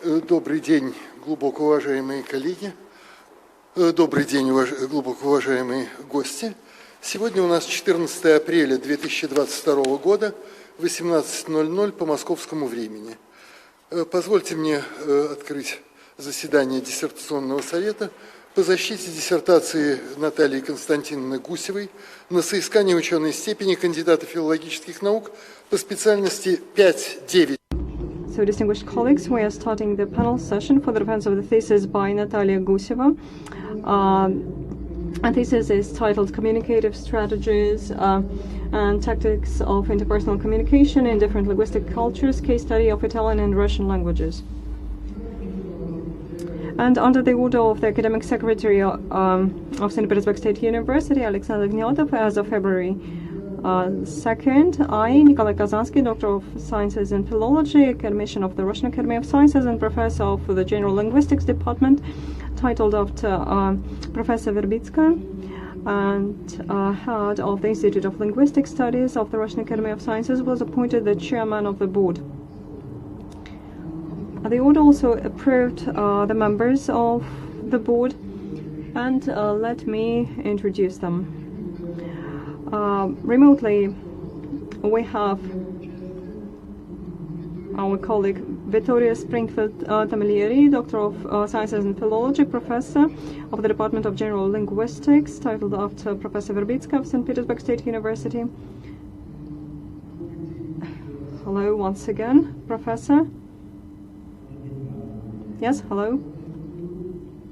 Добрый день, глубоко уважаемые коллеги. Добрый день, глубоко уважаемые гости. Сегодня у нас 14 апреля 2022 года, 18:00 по московскому времени. Позвольте мне открыть заседание Диссертационного совета по защите диссертации Натальи Константиновны Гусевой на соискание ученой степени кандидата филологических наук по специальности 5.9. So, distinguished colleagues, we are starting the panel session for the defense of the thesis by Natalia Guseva. And thesis is titled Communicative Strategies and Tactics of Interpersonal Communication in Different Linguistic Cultures, Case Study of Italian and Russian Languages. And under the order of the Academic Secretary of St. Petersburg State University, Alexander Gnatov, as of February 2nd, I, Nikolai Kazansky, Doctor of Sciences in Philology, Academician of the Russian Academy of Sciences and Professor of the General Linguistics Department, titled after Professor Verbitskaya, and head of the Institute of Linguistic Studies of the Russian Academy of Sciences, was appointed the chairman of the board. The board also approved the members of the board, and let me introduce them. Remotely, we have our colleague Vittoria Springfield-Tamilieri, Doctor of Sciences and Philology, Professor of the Department of General Linguistics, titled after Professor Verbitskaya of St. Petersburg State University. Hello once again, Professor. Yes, hello?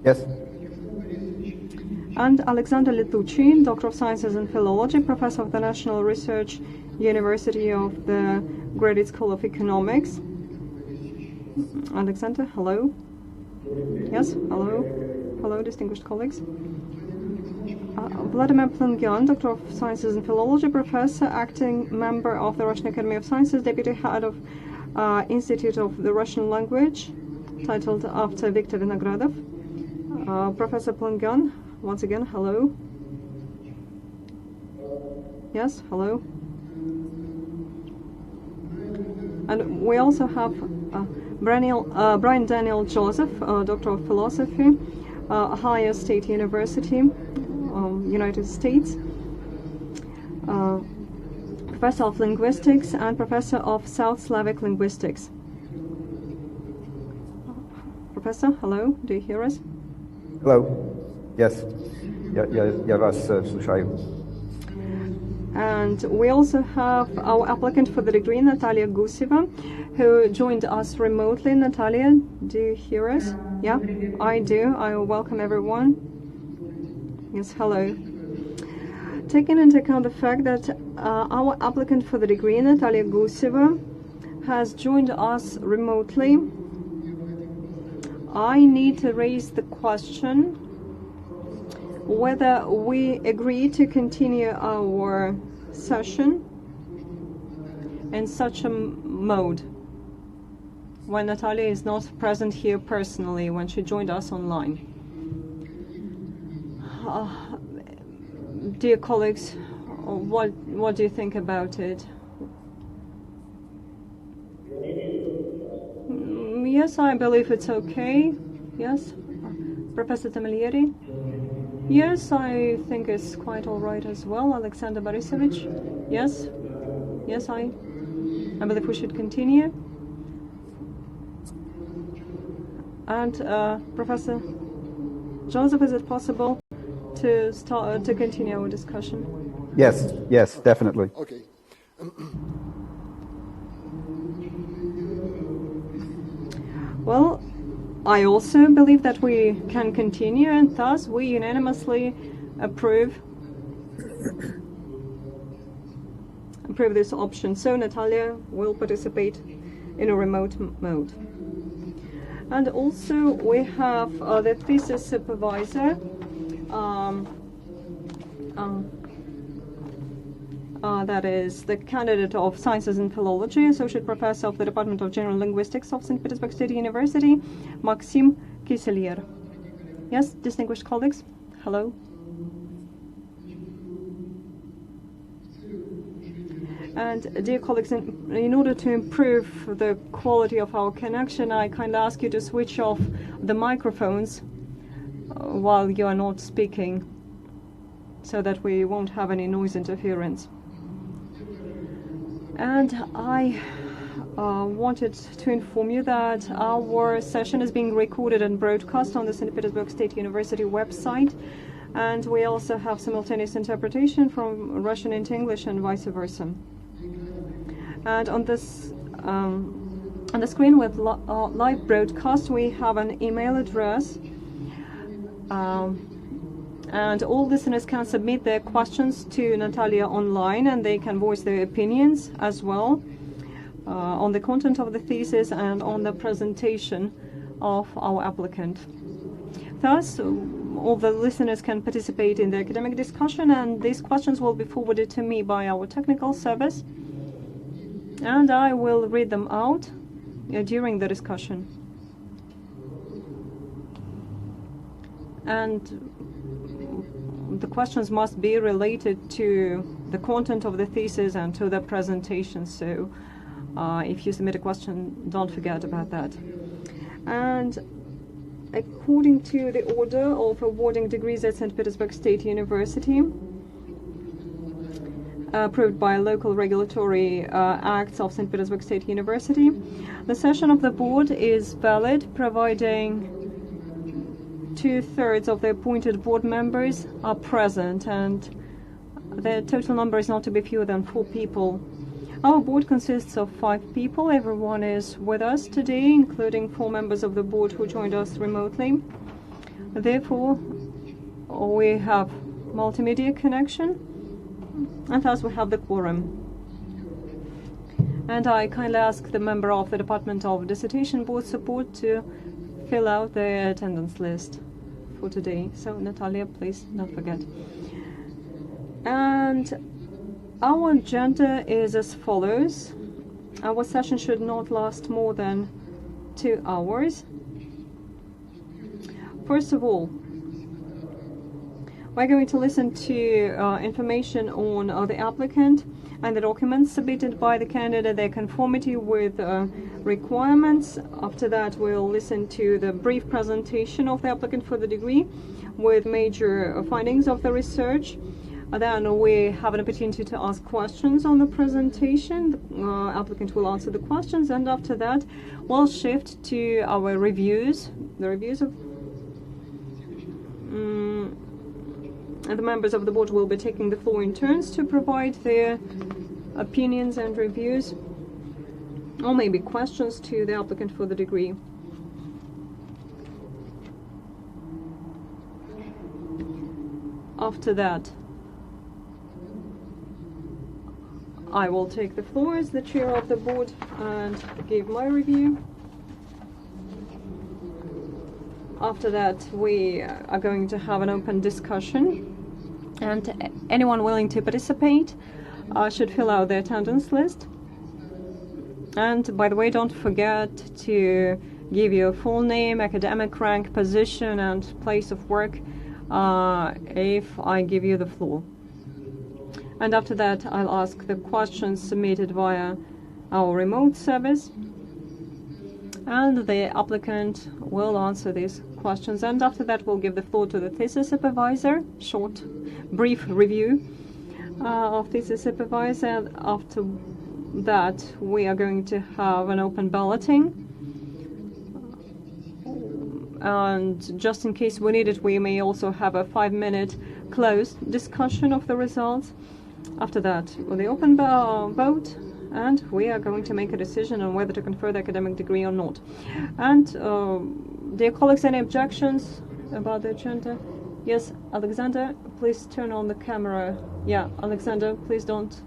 Yes. And Alexander Litucci, Doctor of Sciences in Philology, Professor of the National Research University of the Graduate School of Economics. Alexander, hello? Yes, hello? Hello, distinguished colleagues. Vladimir Plungyan, Doctor of Sciences in Philology, Professor, Acting Member of the Russian Academy of Sciences, Deputy Head of Institute of the Russian Language, titled after Viktor Vinogradov. Professor Plungyan, once again, hello. Yes, hello. And we also have Brian Daniel Joseph, Doctor of Philosophy, Ohio State University, United States, Professor of Linguistics and Professor of South Slavic Linguistics. Professor, hello, do you hear us? Hello. Yes. Я вас слушаю. And we also have our applicant for the degree, Natalia Guseva, who joined us remotely. Natalia, do you hear us? Yeah, I do. I welcome everyone. Yes, hello. Taking into account the fact that our applicant for the degree, Natalia Guseva, has joined us remotely, I need to raise the question whether we agree to continue our session in such a mode when Natalia is not present here personally, when she joined us online. Dear colleagues, what do you think about it? Yes, I believe it's okay. Yes, Professor Tamilieri. Yes, I think it's quite all right as well. Alexander Borisovich. Yes, yes, I believe we should continue. And Professor Joseph, is it possible to continue our discussion? Yes, definitely. Okay. Well, I also believe that we can continue, and thus we unanimously approve this option. So Natalia will participate in a remote mode. And also we have the thesis supervisor, that is the candidate of Sciences and Philology, Associate Professor of the Department of General Linguistics of St. Petersburg State University, Maxim Kiselier. Yes, distinguished colleagues, hello. And dear colleagues, in order to improve the quality of our connection, I kindly ask you to switch off the microphones while you are not speaking, so that we won't have any noise interference. And I wanted to inform you that our session is being recorded and broadcast on the St. Petersburg State University website, and we also have simultaneous interpretation from Russian into English and vice versa. And on this on the screen with live broadcast, we have an email address, and all listeners can submit their questions to Natalia online, and they can voice their opinions as well on the content of the thesis and on the presentation of our applicant. Thus, all the listeners can participate in the academic discussion, and these questions will be forwarded to me by our technical service, and I will read them out during the discussion. And the questions must be related to the content of the thesis and to the presentation, so if you submit a question, don't forget about that. And according to the order of awarding degrees at St. Petersburg State University, approved by local regulatory acts of St. Petersburg State University, the session of the board is valid, providing 2/3 of the appointed board members are present, and the total number is not to be fewer than 4 people. Our board consists of 5 people. Everyone is with us today, including 4 members of the board who joined us remotely. Therefore, we have multimedia connection, and thus we have the quorum. And I kindly ask the member of the Department of Dissertation Board Support to fill out the attendance list for today. So, Natalia, please don't forget. And our agenda is as follows. Our session should not last more than 2 hours. First of all, we're going to listen to information on the applicant and the documents submitted by the candidate, their conformity with requirements. After that, we'll listen to the brief presentation of the applicant for the degree with major findings of the research. Then we have an opportunity to ask questions on the presentation. The applicant will answer the questions, and after that, we'll shift to our reviews. The reviews of and the members of the board will be taking the floor in turns to provide their opinions and reviews, or maybe questions to the applicant for the degree. After that, I will take the floor as the chair of the board and give my review. After that, we are going to have an open discussion, and anyone willing to participate should fill out the attendance list. And by the way, don't forget to give your full name, academic rank, position, and place of work if I give you the floor. And after that, I'll ask the questions submitted via our remote service, and the applicant will answer these questions. And after that, we'll give the floor to the thesis supervisor, short, brief review of thesis supervisor. And after that, we are going to have an open balloting. And just in case we need it, we may also have a 5-minute closed discussion of the results. After that, the open vote, and we are going to make a decision on whether to confer the academic degree or not. And dear colleagues, any objections about the agenda? Yes, Alexander, please turn on the camera. Yeah, Alexander, please don't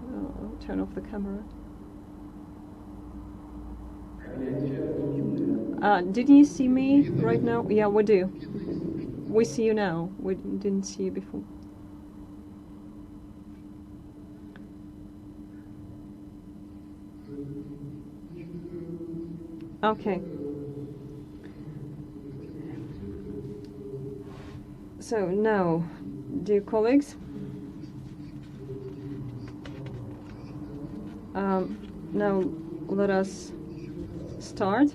turn off the camera. Didn't you see me right now? Yeah, we do. We see you now. We didn't see you before. Okay. So now, dear colleagues, Now let us start.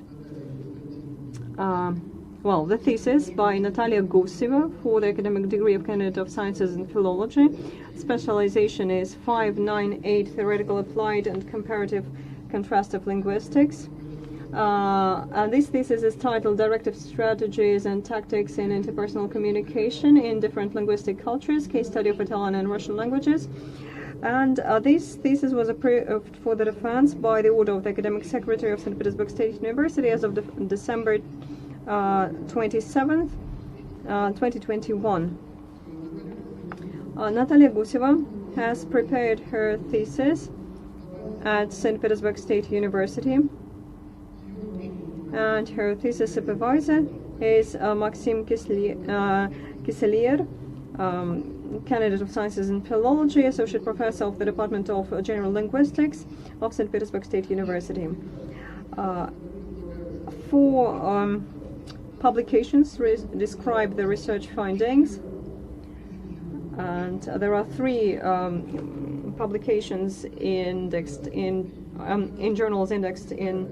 Well, the thesis by Natalia Guseva for the academic degree of candidate of sciences in philology. Specialization is 598 theoretical, applied, and comparative contrastive linguistics. And this thesis is titled Directive Strategies and Tactics in Interpersonal Communication in Different Linguistic Cultures, Case Study of Italian and Russian Languages. And this thesis was approved for the defense by the order of the Academic Secretary of St. Petersburg State University as of December 27th, 2021. Natalia Guseva has prepared her thesis at St. Petersburg State University, and her thesis supervisor is Maxim Kiselier, candidate of sciences in philology, associate professor of the Department of General Linguistics of St. Petersburg State University. Four publications describe the research findings, and there are three publications indexed in journals indexed in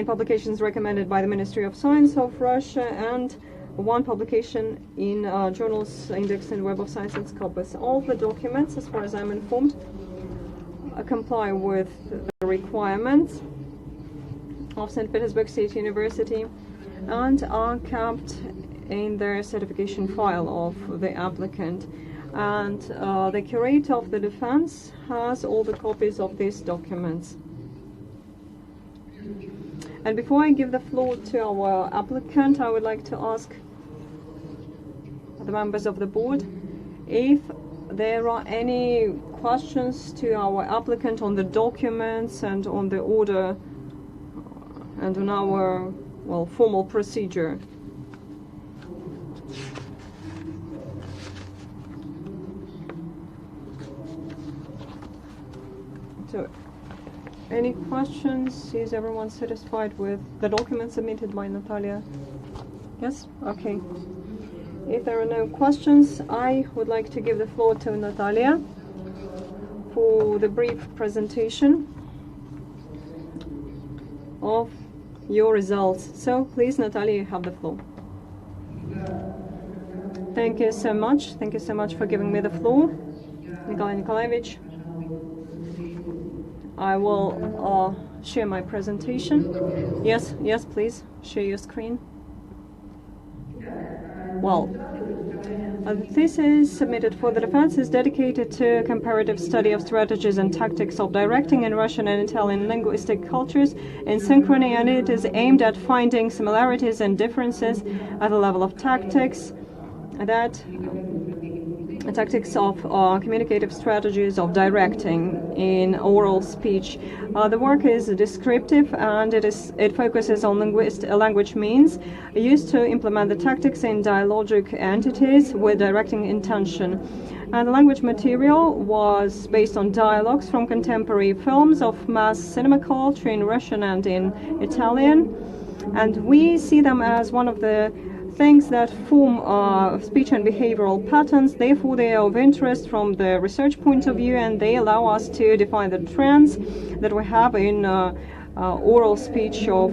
publications recommended by the Ministry of Science of Russia, and one publication in journals indexed in Web of Science and Scopus. All the documents, as far as I'm informed, comply with the requirements of St. Petersburg State University and are kept in their certification file of the applicant. And the curator of the defense has all the copies of these documents. And before I give the floor to our applicant, I would like to ask the members of the board if there are any questions to our applicant on the documents and on the order and on our, well, formal procedure. So, any questions? Is everyone satisfied with the documents submitted by Natalia? Yes? Okay. If there are no questions, I would like to give the floor to Natalia for the brief presentation of your results. So, please, Natalia, you have the floor. Thank you so much. Thank you so much for giving me the floor, Nikolai Nikolaevich. I will share my presentation. Yes, please, share your screen. Well, the thesis submitted for the defense is dedicated to comparative study of strategies and tactics of directing in Russian and Italian linguistic cultures in synchrony, and it is aimed at finding similarities and differences at the level of tactics, of communicative strategies of directing in oral speech. The work is descriptive, and it focuses on language means used to implement the tactics in dialogic entities with directing intention. And the language material was based on dialogues from contemporary films of mass cinema culture in Russian and in Italian, and we see them as one of the things that form speech and behavioral patterns. Therefore, they are of interest from the research point of view, and they allow us to define the trends that we have in oral speech of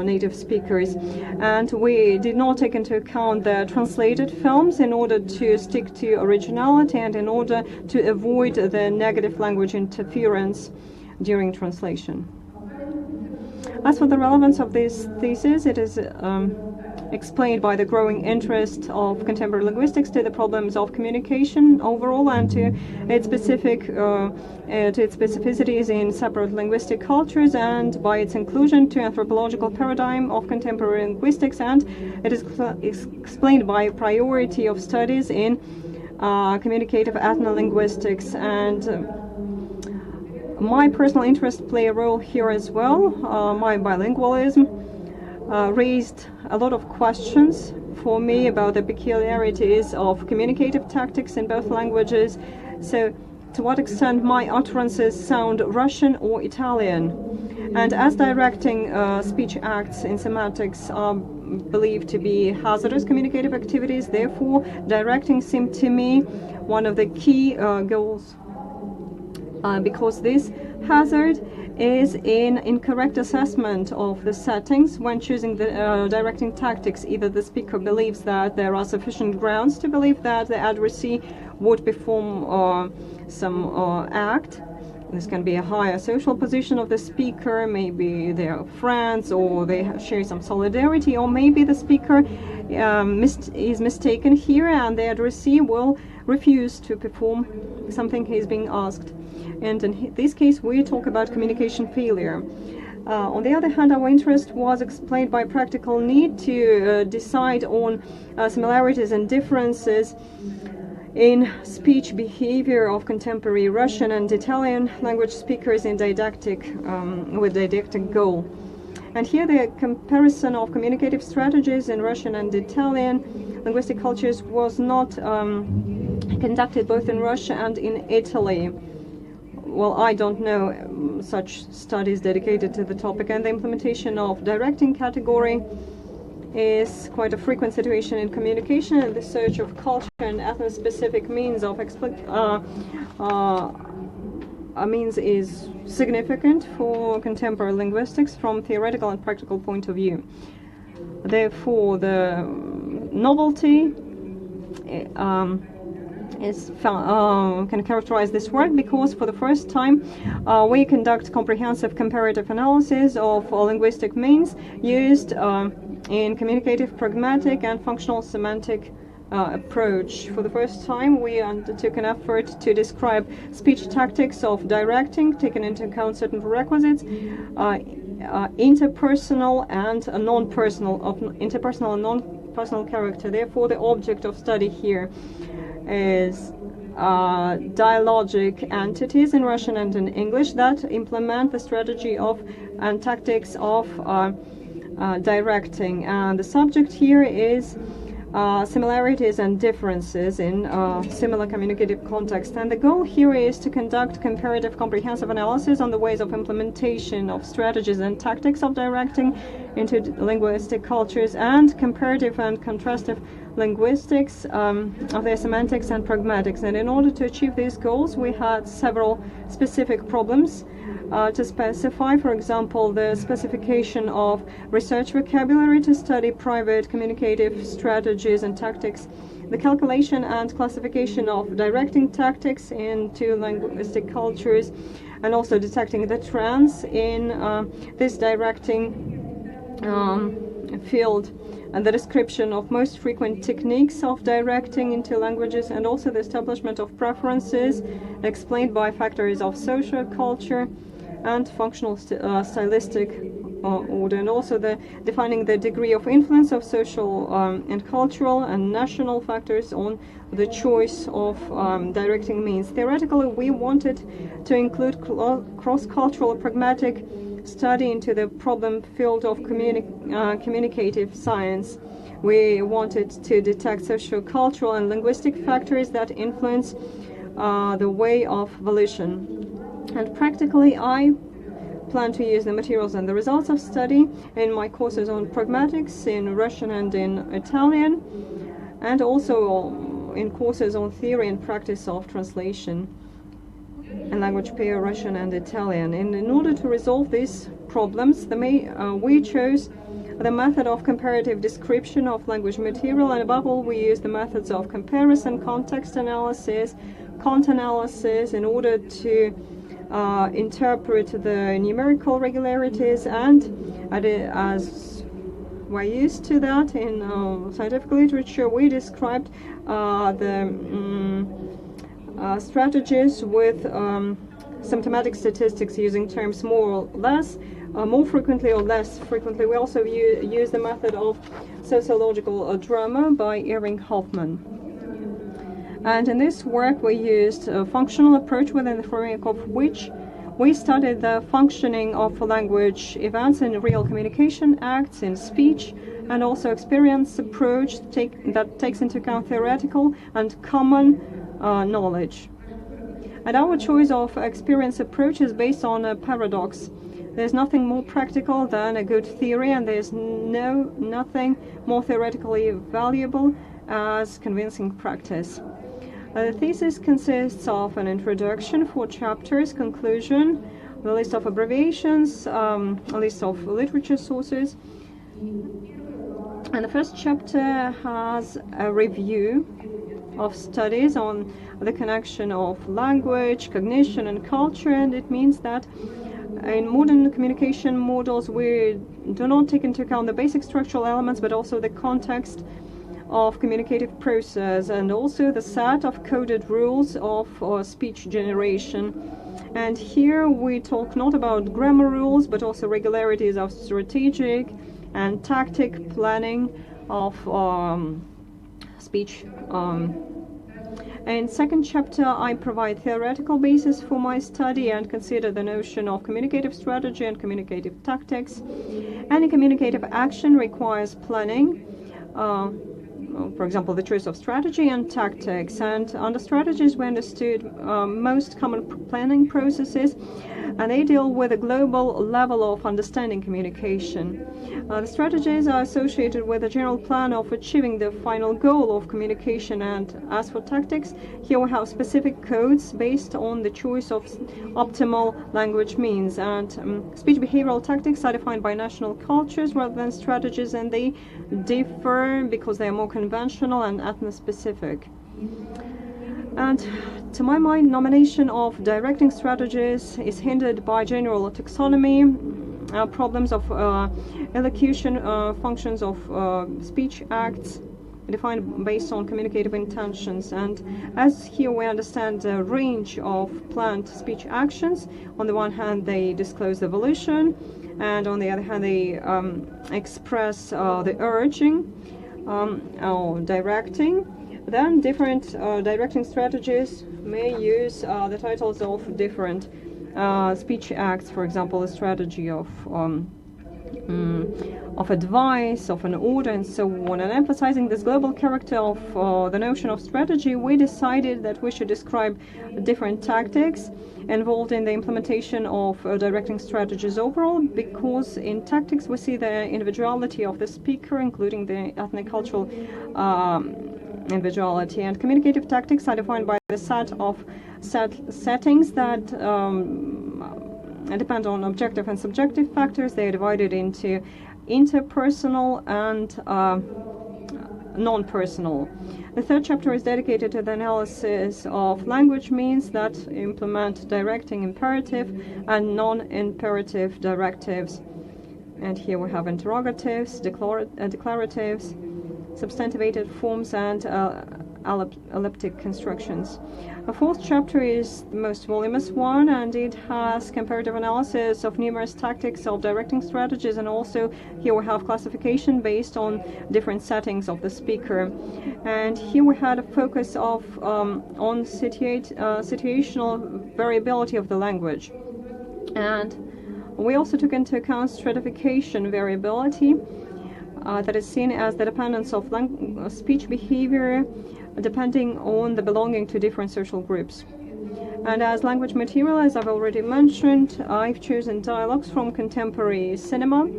native speakers. And we did not take into account the translated films in order to stick to originality and in order to avoid the negative language interference during translation. As for the relevance of this thesis, it is explained by the growing interest of contemporary linguistics to the problems of communication overall and to its specificities in separate linguistic cultures, and by its inclusion to anthropological paradigm of contemporary linguistics, and it is explained by priority of studies in communicative ethnolinguistics. And my personal interests play a role here as well. My bilingualism raised a lot of questions for me about the peculiarities of communicative tactics in both languages. So, to what extent my utterances sound Russian or Italian? And as directing speech acts in semantics are believed to be hazardous communicative activities, therefore directing seemed to me one of the key goals because this hazard is in incorrect assessment of the settings when choosing the directing tactics. Either the speaker believes that there are sufficient grounds to believe that the addressee would perform some act. This can be a higher social position of the speaker, maybe they are friends or they share some solidarity, or maybe the speaker is mistaken here and the addressee will refuse to perform something he is being asked. And in this case we talk about communication failure. On the other hand, our interest was explained by practical need to decide on similarities and differences in speech behavior of contemporary Russian and Italian language speakers in didactic, with didactic goal. And here the comparison of communicative strategies in Russian and Italian linguistic cultures was not conducted both in Russia and in Italy. Well, I don't know such studies dedicated to the topic, and the implementation of directing category is quite a frequent situation in communication, and the search of culture and ethno-specific means of means is significant for contemporary linguistics from theoretical and practical point of view. Therefore, the novelty can characterize this work because for the first time we conduct comprehensive comparative analysis of linguistic means used in communicative, pragmatic and functional semantic approach. For the first time we undertook an effort to describe speech tactics of directing, taking into account certain prerequisites, interpersonal and non-personal, of interpersonal and non-personal character. Therefore, the object of study here is dialogic entities in Russian and in English that implement the strategy of and tactics of directing. And the subject here is similarities and differences in similar communicative context. And the goal here is to conduct comparative comprehensive analysis on the ways of implementation of strategies and tactics of directing into linguistic cultures, and comparative and contrastive linguistics of their semantics and pragmatics. And in order to achieve these goals, we had several specific problems to specify. For example, the specification of research vocabulary to study private communicative strategies and tactics, the calculation and classification of directing tactics into linguistic cultures, and also detecting the trends in this directing field, and the description of most frequent techniques of directing into languages, and also the establishment of preferences explained by factors of social culture and functional stylistic order, and also the defining the degree of influence of social and cultural and national factors on the choice of directing means. Theoretically, we wanted to include cross-cultural pragmatic study into the problem field of communicative science. We wanted to detect socio-cultural and linguistic factors that influence the way of volition. And practically, I plan to use the materials and the results of study in my courses on pragmatics in Russian and in Italian, and also in courses on theory and practice of translation and language pair Russian and Italian. And in order to resolve these problems, we chose the method of comparative description of language material, and above all we used the methods of comparison, context analysis, content analysis in order to interpret the numerical regularities, and as we're used to that in scientific literature, we described the strategies with symptomatic statistics using terms more or less, more frequently or less frequently. We also use the method of sociological drama by Erving Hoffman. And in this work we used a functional approach within the framework of which we studied the functioning of language events in real communication acts, in speech, and also experience approach that takes into account theoretical and common knowledge. And our choice of experience approach is based on a paradox. There's nothing more practical than a good theory, and there's nothing more theoretically valuable as convincing practice. The thesis consists of an introduction, 4 chapters, conclusion, the list of abbreviations, a list of literature sources. And the first chapter has a review of studies on the connection of language, cognition, and culture, and it means that in modern communication models we do not take into account the basic structural elements but also the context of communicative process and also the set of coded rules of speech generation. And here we talk not about grammar rules but also regularities of strategic and tactic planning of speech. In second chapter, I provide theoretical basis for my study and consider the notion of communicative strategy and communicative tactics. Any communicative action requires planning. For example, the choice of strategy and tactics. And under strategies, we understood most common planning processes, and they deal with a global level of understanding communication. The strategies are associated with a general plan of achieving the final goal of communication, and as for tactics, here we have specific codes based on the choice of optimal language means. And speech behavioral tactics are defined by national cultures rather than strategies, and they differ because they are more conventional and ethno-specific. And to my mind, nomination of directing strategies is hindered by general taxonomy, problems of elocution, functions of speech acts defined based on communicative intentions. And as here we understand the range of planned speech actions, on the one hand they disclose evolution, and on the other hand they express the urging or directing. Then different directing strategies may use the titles of different speech acts, for example, a strategy of advice, of an order, and so on. And emphasizing this global character of the notion of strategy, we decided that we should describe different tactics involved in the implementation of directing strategies overall, because in tactics we see the individuality of the speaker, including the ethnic-cultural individuality. And communicative tactics are defined by the set of settings that depend on objective and subjective factors. They are divided into interpersonal and non-personal. The third chapter is dedicated to the analysis of language means that implement directing imperative and non-imperative directives. And here we have interrogatives, declaratives, substantivated forms, and elliptic constructions. The fourth chapter is the most voluminous one, and it has comparative analysis of numerous tactics of directing strategies, and also here we have classification based on different settings of the speaker. And here we had a focus of on situational variability of the language. And we also took into account stratification variability, that is seen as the dependence of speech behavior depending on the belonging to different social groups. And as language material, as I've already mentioned, I've chosen dialogues from contemporary cinema,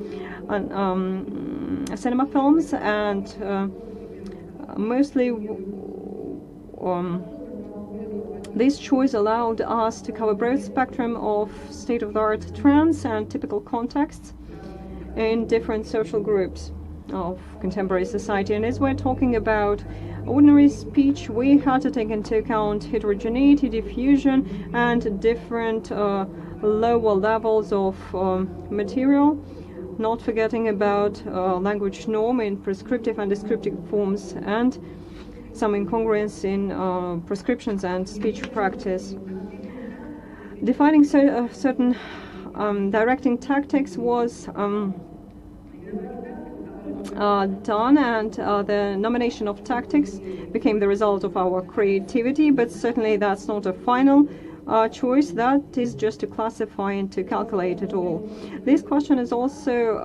and cinema films, and mostly this choice allowed us to cover a broad spectrum of state-of-the-art trends and typical contexts in different social groups of contemporary society. And as we're talking about ordinary speech, we had to take into account heterogeneity, diffusion, and different lower levels of material, not forgetting about language norm in prescriptive and descriptive forms, and some incongruence in prescriptions and speech practice. Defining certain directing tactics was done, and the nomination of tactics became the result of our creativity, but certainly that's not a final choice. That is just to classify and to calculate it all. This question is also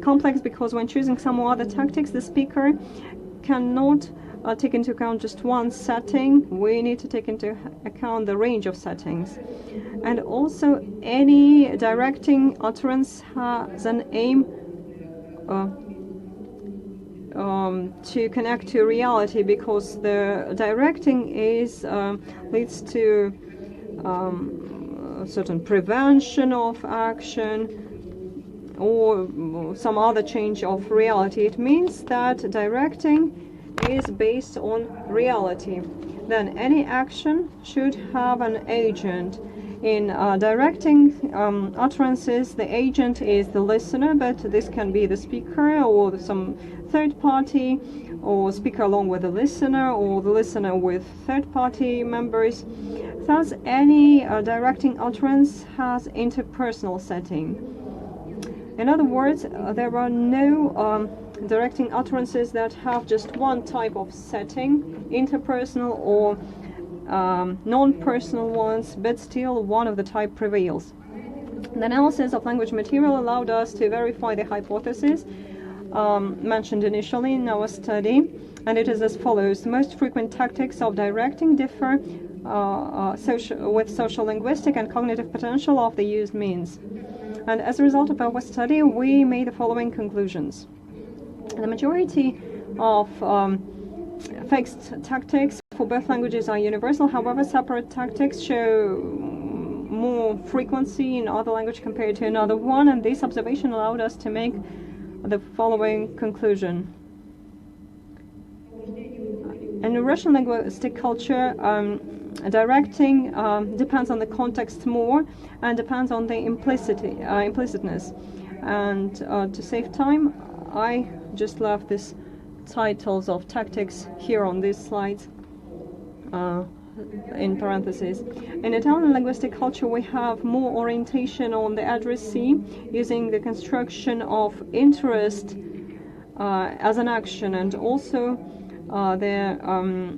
complex because when choosing some other tactics, the speaker cannot take into account just one setting. We need to take into account the range of settings. And also any directing utterance has an aim to connect to reality, because the directing leads to certain prevention of action or some other change of reality. It means that directing is based on reality. Then any action should have an agent. In directing utterances, the agent is the listener, but this can be the speaker or some third party, or speaker along with the listener, or the listener with third party members. Thus, any directing utterance has interpersonal setting. In other words, there are no directing utterances that have just one type of setting, interpersonal or non-personal ones, but still one of the type prevails. The analysis of language material allowed us to verify the hypothesis mentioned initially in our study, and it is as follows. The most frequent tactics of directing differ with social linguistic and cognitive potential of the used means. And as a result of our study, we made the following conclusions. The majority of fixed tactics for both languages are universal. However, separate tactics show more frequency in other language compared to another one, and this observation allowed us to make the following conclusion. In the Russian linguistic culture, directing depends on the context more and depends on the implicitness. And to save time, I just left these titles of tactics here on these slides in parentheses. In Italian linguistic culture, we have more orientation on the addressee, using the construction of interest as an action, and also the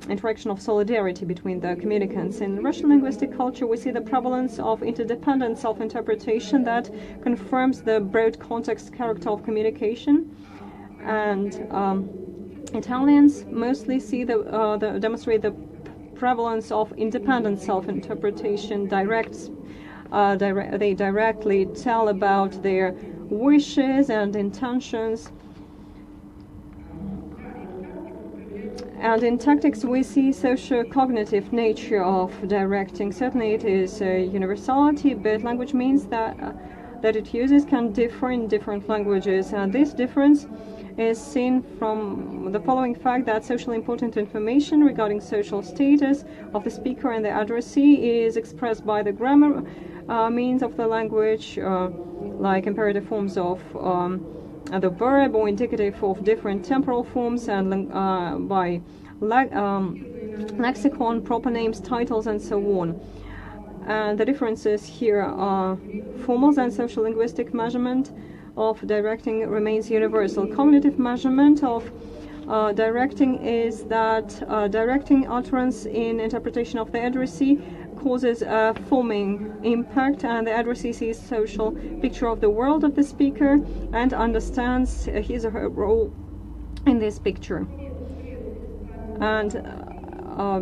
interaction of solidarity between the communicants. In Russian linguistic culture, we see the prevalence of interdependent self-interpretation that confirms the broad context character of communication. And Italians mostly see demonstrate the prevalence of independent self-interpretation. They directly tell about their wishes and intentions. And in tactics, we see socio-cognitive nature of directing. Certainly, it is a universality, but language means that it uses can differ in different languages. And this difference is seen from the following fact that socially important information regarding social status of the speaker and the addressee is expressed by the grammar means of the language, like imperative forms of the verb, or indicative of different temporal forms, and by lexicon, proper names, titles, and so on. And the differences here are formal and social linguistic measurement of directing remains universal. Cognitive measurement of directing is that directing utterance in interpretation of the addressee causes a forming impact, and the addressee sees social picture of the world of the speaker and understands his or her role in this picture. And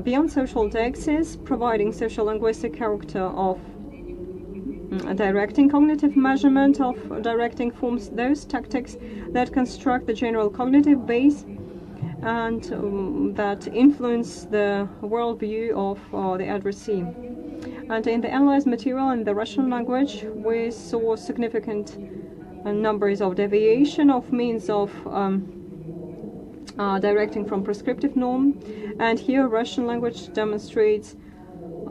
beyond social dexes, providing social linguistic character of directing, cognitive measurement of directing forms those tactics that construct the general cognitive base and that influence the worldview of the addressee. And in the analyzed material in the Russian language, we saw significant numbers of deviation of means of directing from prescriptive norm. And here Russian language demonstrates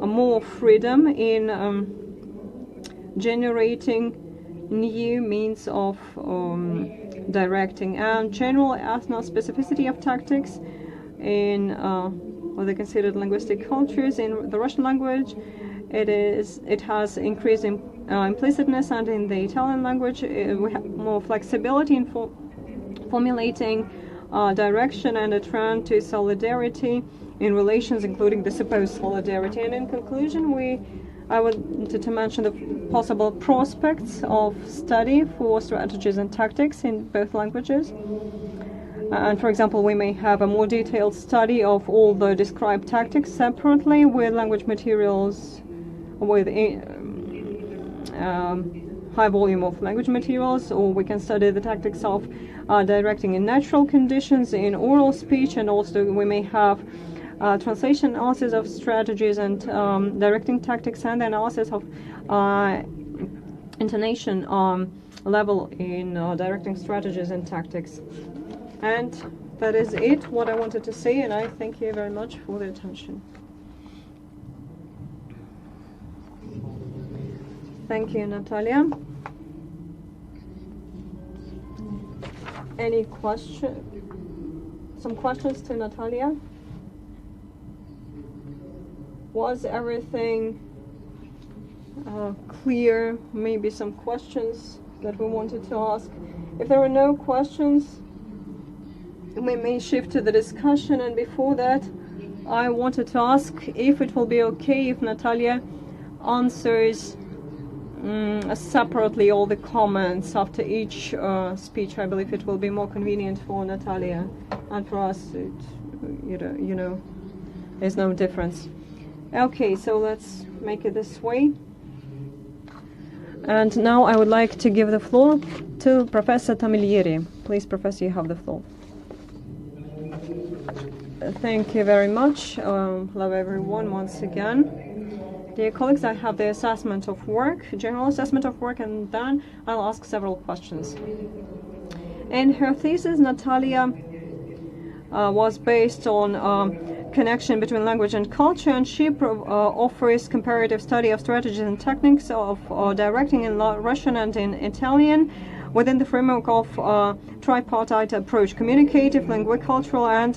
more freedom in generating new means of directing, and general ethno-specificity of tactics in what they considered linguistic cultures. In the Russian language, it has increased implicitness, and in the Italian language we have more flexibility in formulating direction and a trend to solidarity in relations, including the supposed solidarity. And in conclusion, I wanted to mention the possible prospects of study for strategies and tactics in both languages. And for example, we may have a more detailed study of all the described tactics separately with language materials, with high volume of language materials, or we can study the tactics of directing in natural conditions, in oral speech, and also we may have translation analysis of strategies and directing tactics, and the analysis of intonation level in directing strategies and tactics. And that is it, what I wanted to say, and I thank you very much for the attention. Thank you, Natalia. Any question? Some questions to Natalia? Was everything clear? Maybe some questions that we wanted to ask. If there are no questions, we may shift to the discussion, and before that I wanted to ask if it will be okay if Natalia answers separately all the comments after each speech. I believe it will be more convenient for Natalia, and for us there's no difference. Okay, so let's make it this way. And now I would like to give the floor to Professor Tamilieri. Please, Professor, you have the floor. Thank you very much. Hello everyone once again. Dear colleagues, I have the assessment of work, general assessment of work, and then I'll ask several questions. In her thesis, Natalia was based on connection between language and culture, and she offers comparative study of strategies and techniques of directing in Russian and in Italian within the framework of tripartite approach: communicative, linguicultural, and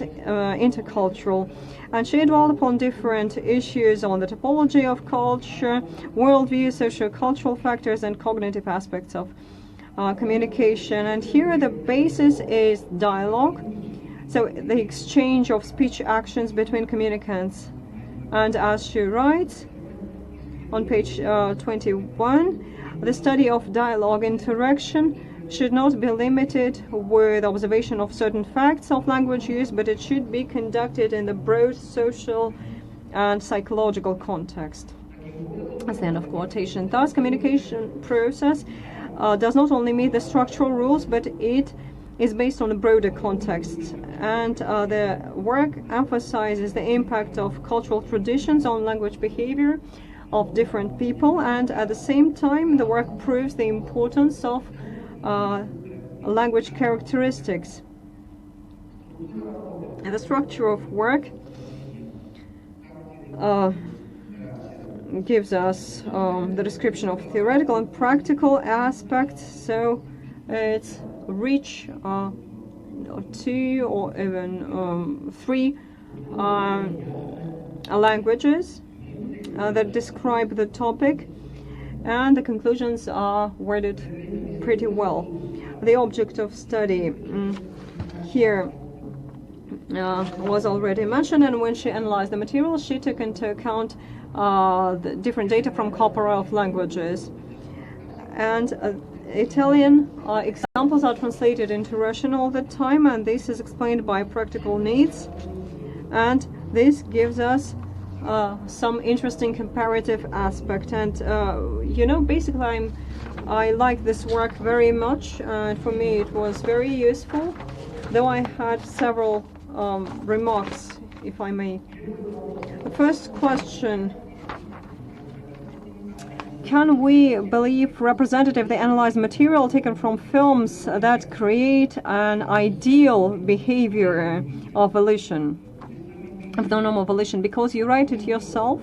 intercultural. And she dwelled upon different issues on the topology of culture, worldview, socio-cultural factors, and cognitive aspects of communication. And here the basis is dialogue, so the exchange of speech actions between communicants. And as she writes on page 21, the study of dialogue interaction should not be limited with observation of certain facts of language use, but it should be conducted in the broad social and psychological context. That's the end of quotation. Thus, communication process does not only meet the structural rules, but it is based on a broader context. And the work emphasizes the impact of cultural traditions on language behavior of different people, and at the same time the work proves the importance of language characteristics. And the structure of work gives us the description of theoretical and practical aspects, so it's rich 2 or even 3 languages that describe the topic, and the conclusions are worded pretty well. The object of study here was already mentioned, and when she analyzed the material, she took into account the different data from comparative languages. And Italian examples are translated into Russian all the time, and this is explained by practical needs, and this gives us some interesting comparative aspect. And basically I like this work very much, and for me it was very useful, though I had several remarks, if I may. The first question: can we believe representative the analyzed material taken from films that create an ideal behavior of volition, of the normal volition? Because you write it yourself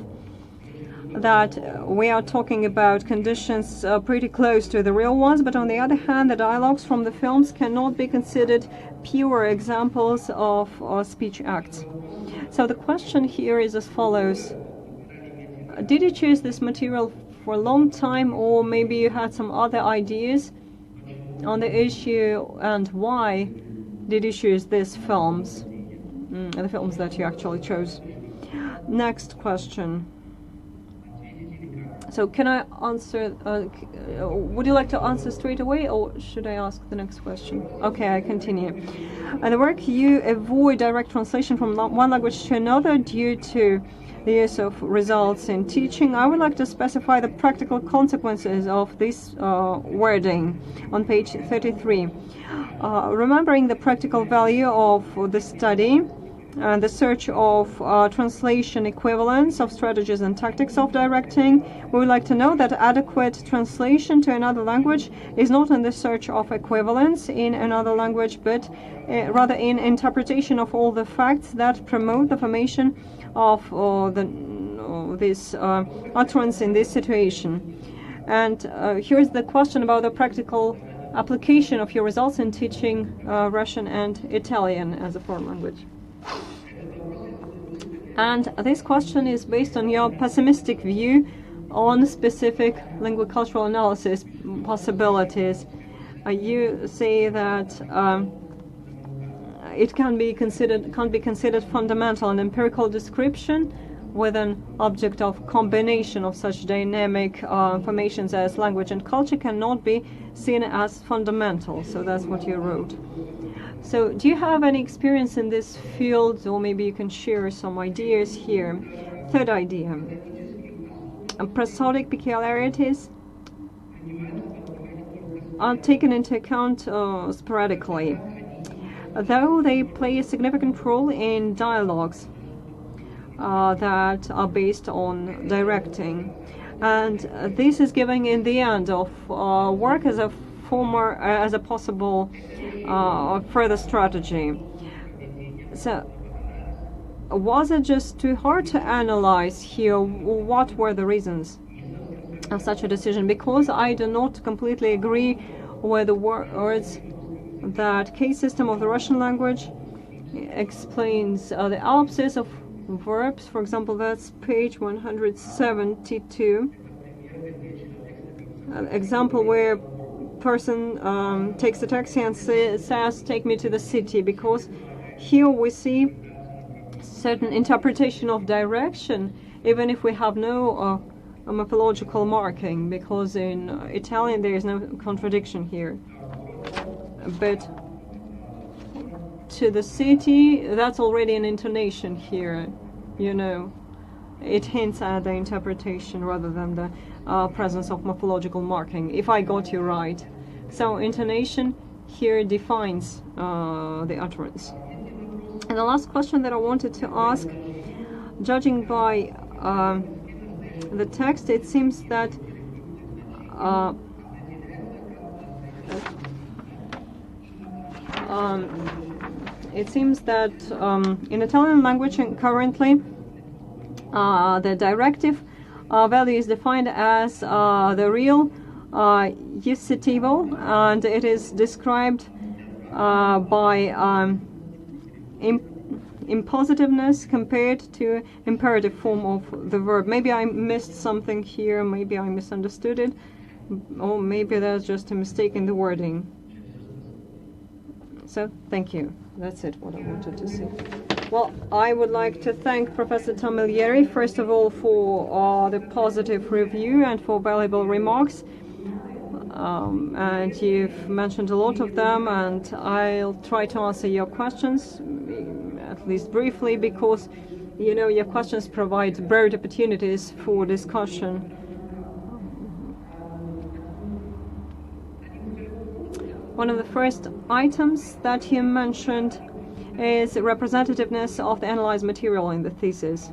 that we are talking about conditions pretty close to the real ones, but on the other hand, the dialogues from the films cannot be considered pure examples of speech acts. So the question here is as follows: did you choose this material for a long time, or maybe you had some other ideas on the issue, and why did you choose these films, the films that you actually chose? Next question. So can I answer, would you like to answer straight away, or should I ask the next question? Okay, I continue. In the work, you avoid direct translation from one language to another due to the use of results in teaching, I would like to specify the practical consequences of this wording on page 33. Remembering the practical value of the study and the search of translation equivalents of strategies and tactics of directing, we would like to know that adequate translation to another language is not in the search of equivalents in another language, but rather in interpretation of all the facts that promote the formation of this utterance in this situation. And here's the question about the practical application of your results in teaching Russian and Italian as a foreign language. And this question is based on your pessimistic view on specific linguicultural analysis possibilities. You say that it can't be considered fundamental, and empirical description with an object of combination of such dynamic formations as language and culture cannot be seen as fundamental. So that's what you wrote. So do you have any experience in this field, or maybe you can share some ideas here? Third idea, prosodic peculiarities are taken into account sporadically, though they play a significant role in dialogues that are based on directing. And this is given in the end of work as a possible further strategy. So was it just too hard to analyze here? What were the reasons of such a decision? Because I do not completely agree with the words that case system of the Russian language explains the absence of verbs. For example, that's page 172. An example where person takes a taxi and says, "Take me to the city," because here we see certain interpretation of direction, even if we have no morphological marking, because in Italian there is no contradiction here. But to the city, that's already an intonation here, you know. It hints at the interpretation rather than the presence of morphological marking, if I got you right. So intonation here defines the utterance. And the last question that I wanted to ask, judging by the text, it seems that in Italian language currently the directive value is defined as the real usativo, and it is described by impositiveness compared to imperative form of the verb. Maybe I missed something here, maybe I misunderstood it, or maybe there's just a mistake in the wording. So, thank you. That's it, what I wanted to say. Well, I would like to thank Professor Tamilieri, first of all, for the positive review and for valuable remarks. And you've mentioned a lot of them, and I'll try to answer your questions, at least briefly, because, you know, your questions provide broad opportunities for discussion. One of the first items that you mentioned is representativeness of the analyzed material in the thesis.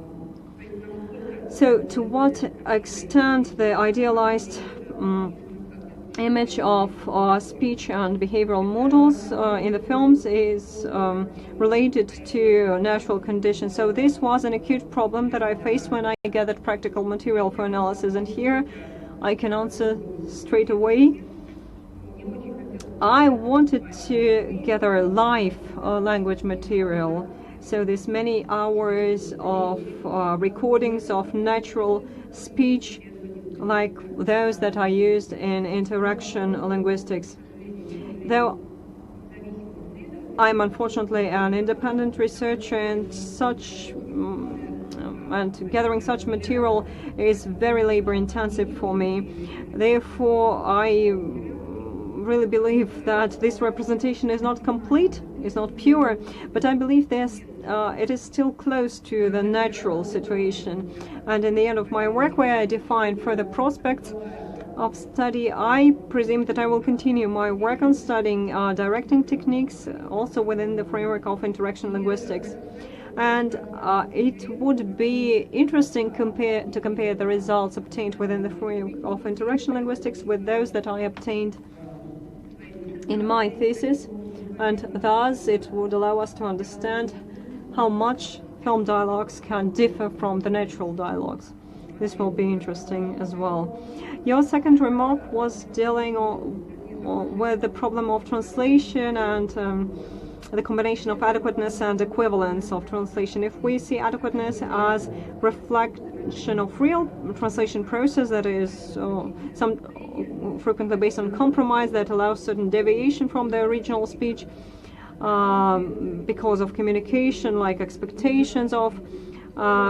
So, to what extent the idealized image of speech and behavioral models in the films is related to natural conditions. So this was an acute problem that I faced when I gathered practical material for analysis, and here I can answer straight away. I wanted to gather live language material, so this many hours of recordings of natural speech, like those that are used in interaction linguistics. Though I'm unfortunately an independent researcher, and gathering such material is very labor intensive for me. Therefore, I really believe that this representation is not complete, is not pure, but I believe there's it is still close to the natural situation. And in the end of my work, where I define further prospects of study, I presume that I will continue my work on studying directing techniques, also within the framework of interaction linguistics. And it would be interesting to compare the results obtained within the framework of interaction linguistics with those that I obtained in my thesis, and thus it would allow us to understand how much film dialogues can differ from the natural dialogues. This will be interesting as well. Your second remark was dealing with the problem of translation and the combination of adequateness and equivalence of translation. If we see adequateness as reflection of real translation process, that is frequently based on compromise that allows certain deviation from the original speech because of communication, like expectations of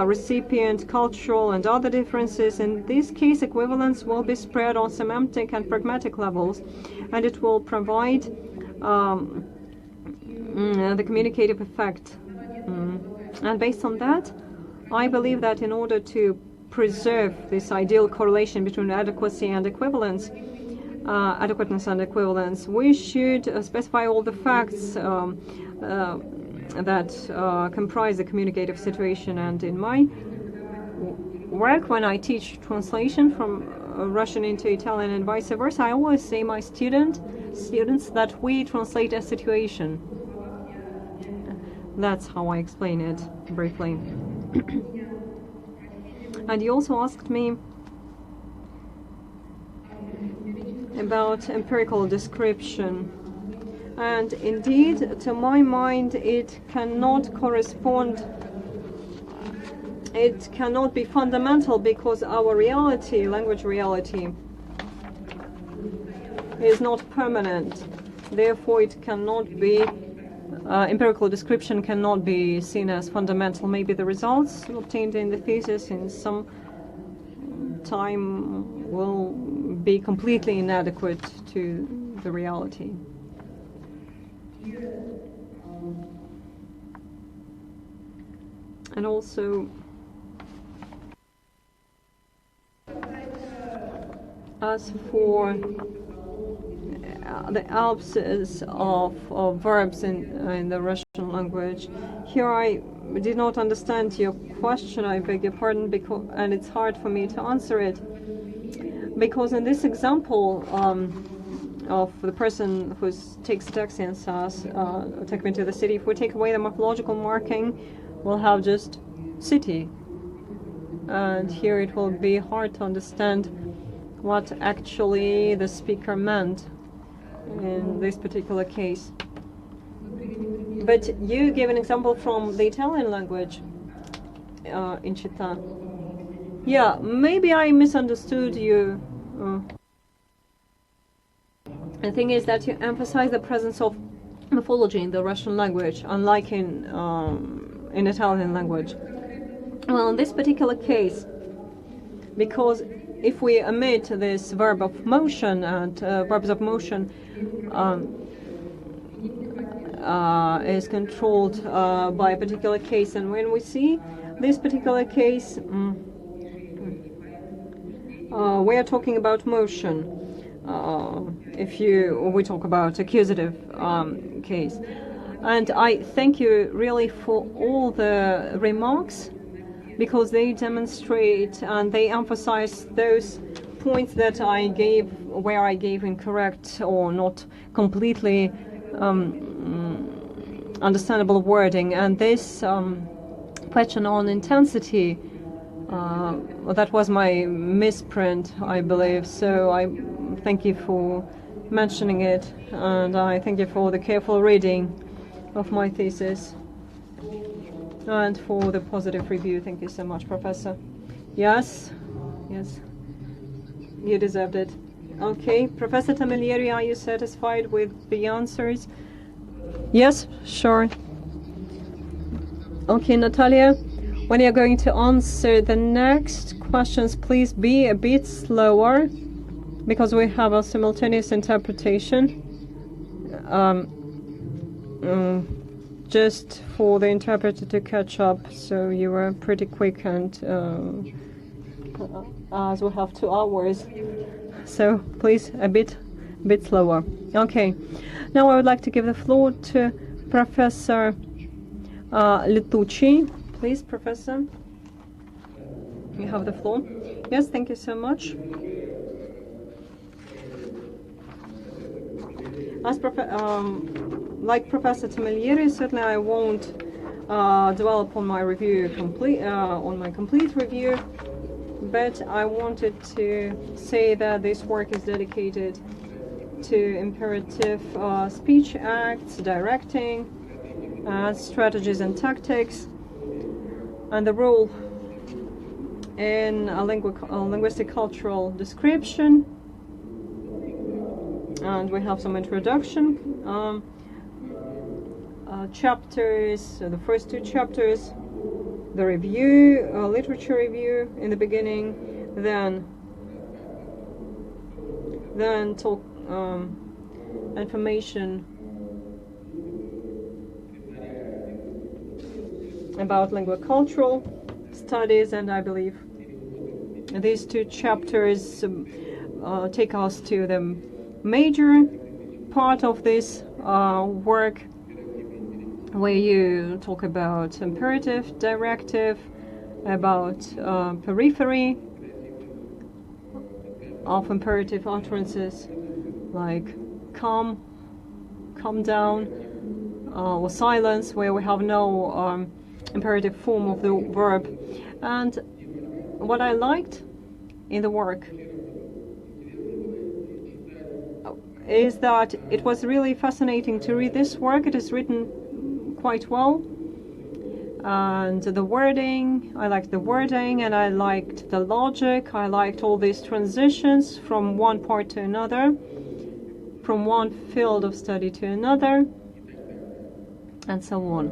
recipient, cultural and other differences. In this case, equivalence will be spread on semantic and pragmatic levels, and it will provide the communicative effect. And based on that, I believe that in order to preserve this ideal correlation between adequacy and equivalence, adequateness and equivalence, we should specify all the facts that comprise the communicative situation. And in my work, when I teach translation from Russian into Italian and vice versa, I always say my students that we translate a situation. That's how I explain it briefly. And you also asked me about empirical description. And indeed, to my mind, it cannot correspond, it cannot be fundamental, because our reality, language reality, is not permanent. Therefore, it cannot be, empirical description cannot be seen as fundamental. Maybe the results obtained in the thesis in some time will be completely inadequate to the reality. And also, as for the absence of verbs in the Russian language, here I did not understand your question, I beg your pardon, and it's hard for me to answer it, because in this example of the person who takes a taxi and says, take me to the city, if we take away the morphological marking, we'll have just city. And here it will be hard to understand what actually the speaker meant in this particular case. But you gave an example from the Italian language in Città. Yeah, maybe I misunderstood you. The thing is that you emphasize the presence of morphology in the Russian language, unlike in Italian language. Well, in this particular case, because if we omit this verb of motion, and verbs of motion is controlled by a particular case, and when we see this particular case, we are talking about motion. We talk about accusative case. And I thank you really for all the remarks, because they demonstrate and they emphasize those points that I gave, where I gave incorrect or not completely understandable wording. And this question on intensity, that was my misprint, I believe. So I thank you for mentioning it, and I thank you for the careful reading of my thesis and for the positive review. Thank you so much, Professor. Yes, you deserved it. Okay, Professor Tamilieri, are you satisfied with the answers? Yes, sure. Okay, Natalia, when you're going to answer the next questions, please be a bit slower, because we have a simultaneous interpretation. just for the interpreter to catch up, so you were pretty quick, and as we have 2 hours, so please a bit slower. Okay, now I would like to give the floor to Professor Litucci. Please, Professor, you have the floor. Yes, thank you so much. As like Professor Tamilieri, certainly I won't dwell upon my review on my complete review, but I wanted to say that this work is dedicated to imperative speech acts, directing, strategies and tactics, and the role in a linguistic cultural description. And we have some introduction chapters, the first 2 chapters, the review, literature review in the beginning, then talk information about linguicultural studies, and I believe these 2 chapters take us to the major part of this work, where you talk about imperative, directive, about periphery of imperative utterances like come down, or silence, where we have no imperative form of the verb. And what I liked in the work is that it was really fascinating to read this work. It is written quite well, and the wording, I liked the wording, and I liked the logic. I liked all these transitions from one part to another, from one field of study to another, and so on.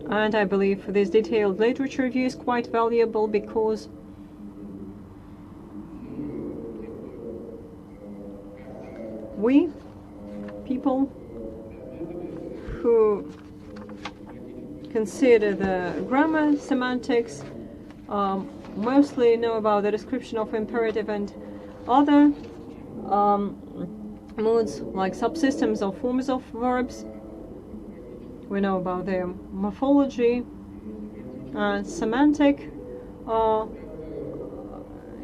And I believe this detailed literature review is quite valuable, because we, people who consider the grammar semantics, mostly know about the description of imperative and other moods, like subsystems or forms of verbs. We know about their morphology and semantic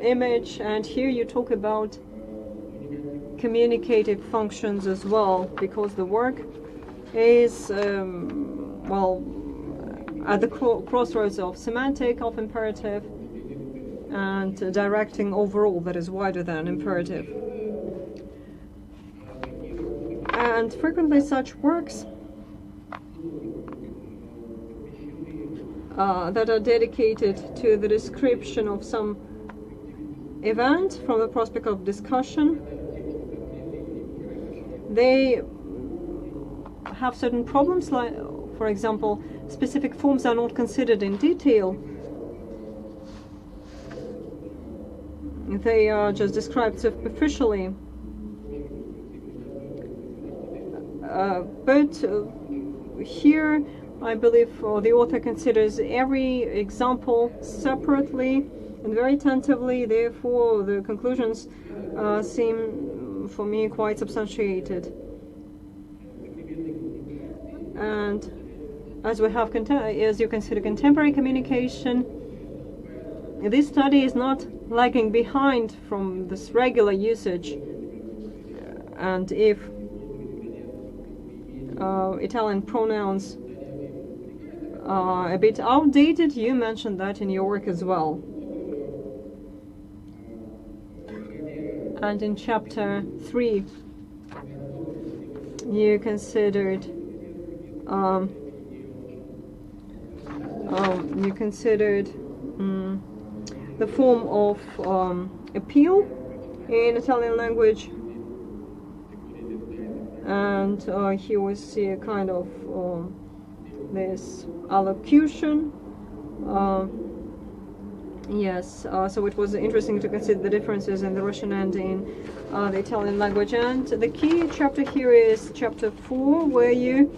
image, and here you talk about communicative functions as well, because the work is at the crossroads of semantic, of imperative, and directing overall, that is wider than imperative. And frequently such works that are dedicated to the description of some event from the prospect of discussion, they have certain problems, like, for example, specific forms are not considered in detail. They are just described superficially. But here, I believe the author considers every example separately and very attentively. Therefore, the conclusions seem, for me, quite substantiated. And as we have, as you consider contemporary communication, this study is not lagging behind from this regular usage. And if Italian pronouns are a bit outdated, you mentioned that in your work as well. And in chapter 3, you considered the form of appeal in Italian language, and here we see a kind of this allocution. Yes, so it was interesting to consider the differences in the Russian and in the Italian language. And the key chapter here is chapter 4, where you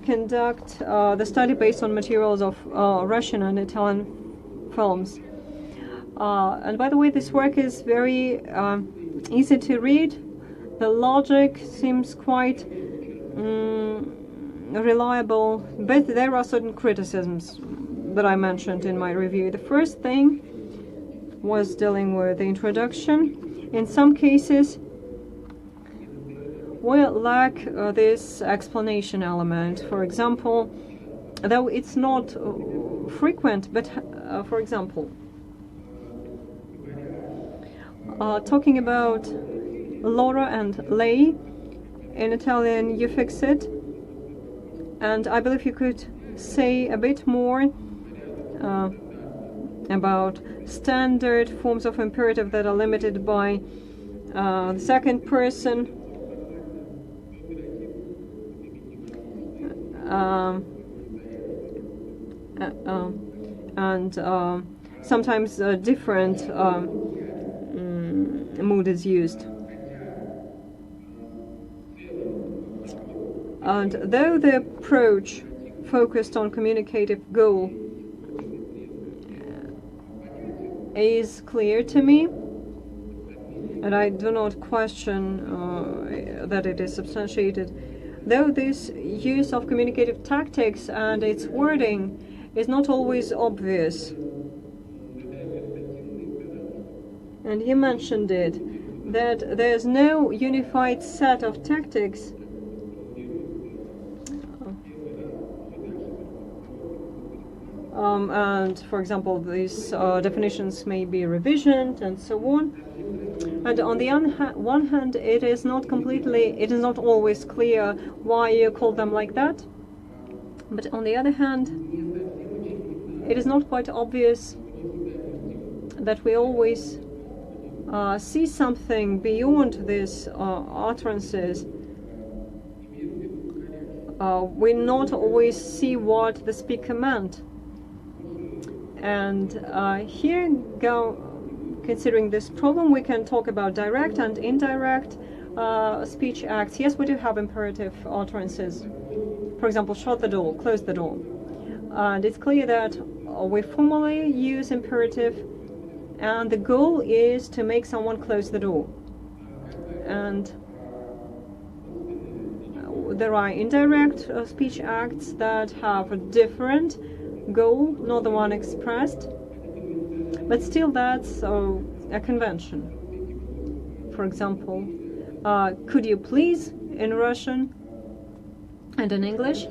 conduct the study based on materials of Russian and Italian films. And by the way, this work is very easy to read. The logic seems quite reliable, but there are certain criticisms that I mentioned in my review. The first thing was dealing with the introduction. In some cases, we lack this explanation element. For example, though it's not frequent, but for example, talking about Laura and lei, in Italian you fix it, and I believe you could say a bit more about standard forms of imperative that are limited by the second person, and sometimes different mood is used. And though the approach focused on communicative goal is clear to me, and I do not question that it is substantiated, though this use of communicative tactics and its wording is not always obvious. And he mentioned it, that there's no unified set of tactics and for example these definitions may be revisioned and so on. And on the one hand, it is not always clear why you call them like that, but on the other hand, it is not quite obvious that we always see something beyond these utterances. We not always see what the speaker meant. And here, considering this problem, we can talk about direct and indirect speech acts. Yes, we do have imperative utterances. For example, shut the door, close the door. And it's clear that we formally use imperative, and the goal is to make someone close the door. And there are indirect speech acts that have a different goal, not the one expressed, but still that's a convention. For example, could you please in Russian and in English,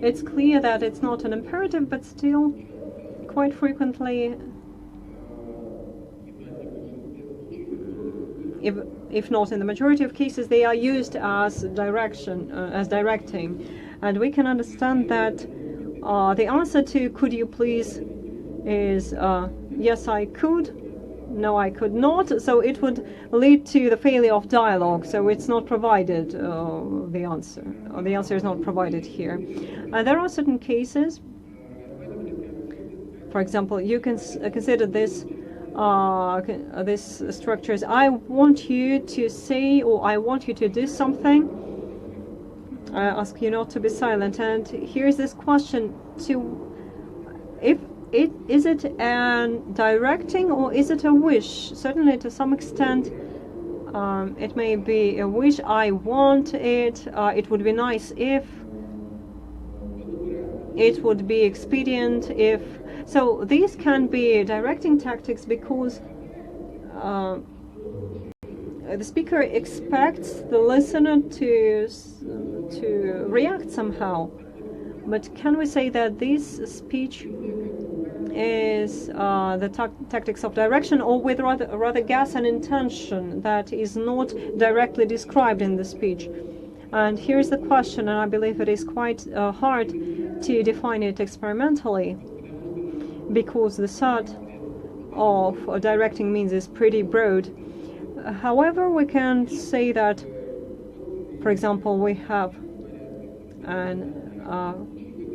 it's clear that it's not an imperative, but still quite frequently, if not in the majority of cases, they are used as direction, as directing. And we can understand that the answer to could you please is yes I could, no I could not, so it would lead to the failure of dialogue, so it's not provided, the answer is not provided here. There are certain cases, for example, you can consider this structure as I want you to say, or I want you to do something. I ask you not to be silent. And here's this question: is it an directing or is it a wish? Certainly, to some extent, it may be a wish. I want it. It would be nice if. It would be expedient if. So these can be directing tactics because the speaker expects the listener to react somehow. But can we say that this speech is the tactics of direction, or with rather guess and intention that is not directly described in the speech? And here's the question, and I believe it is quite hard to define it experimentally, because the set of directing means is pretty broad. However, we can say that, for example, we have an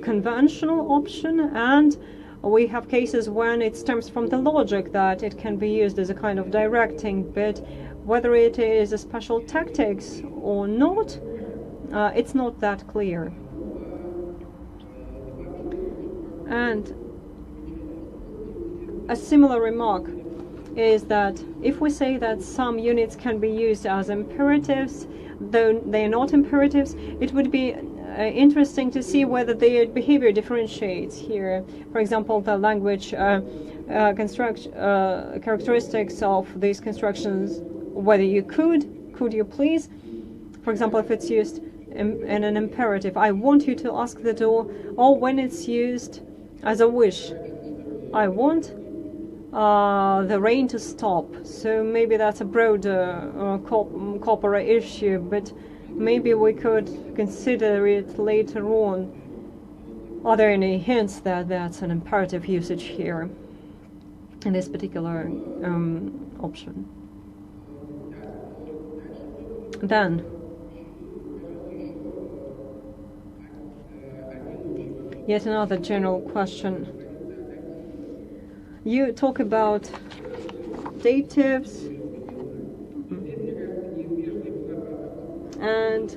conventional option, and we have cases when it stems from the logic that it can be used as a kind of directing, but whether it is a special tactics or not, it's not that clear. And a similar remark is that if we say that some units can be used as imperatives, though they are not imperatives, it would be interesting to see whether their behavior differentiates here. For example, the language characteristics of these constructions, whether you could you please, for example, if it's used in an imperative, I want you to ask the door, or when it's used as a wish, I want the rain to stop. So maybe that's a broader corpora issue, but maybe we could consider it later on. Are there any hints that that's an imperative usage here in this particular option? Then, yet another general question. You talk about datives and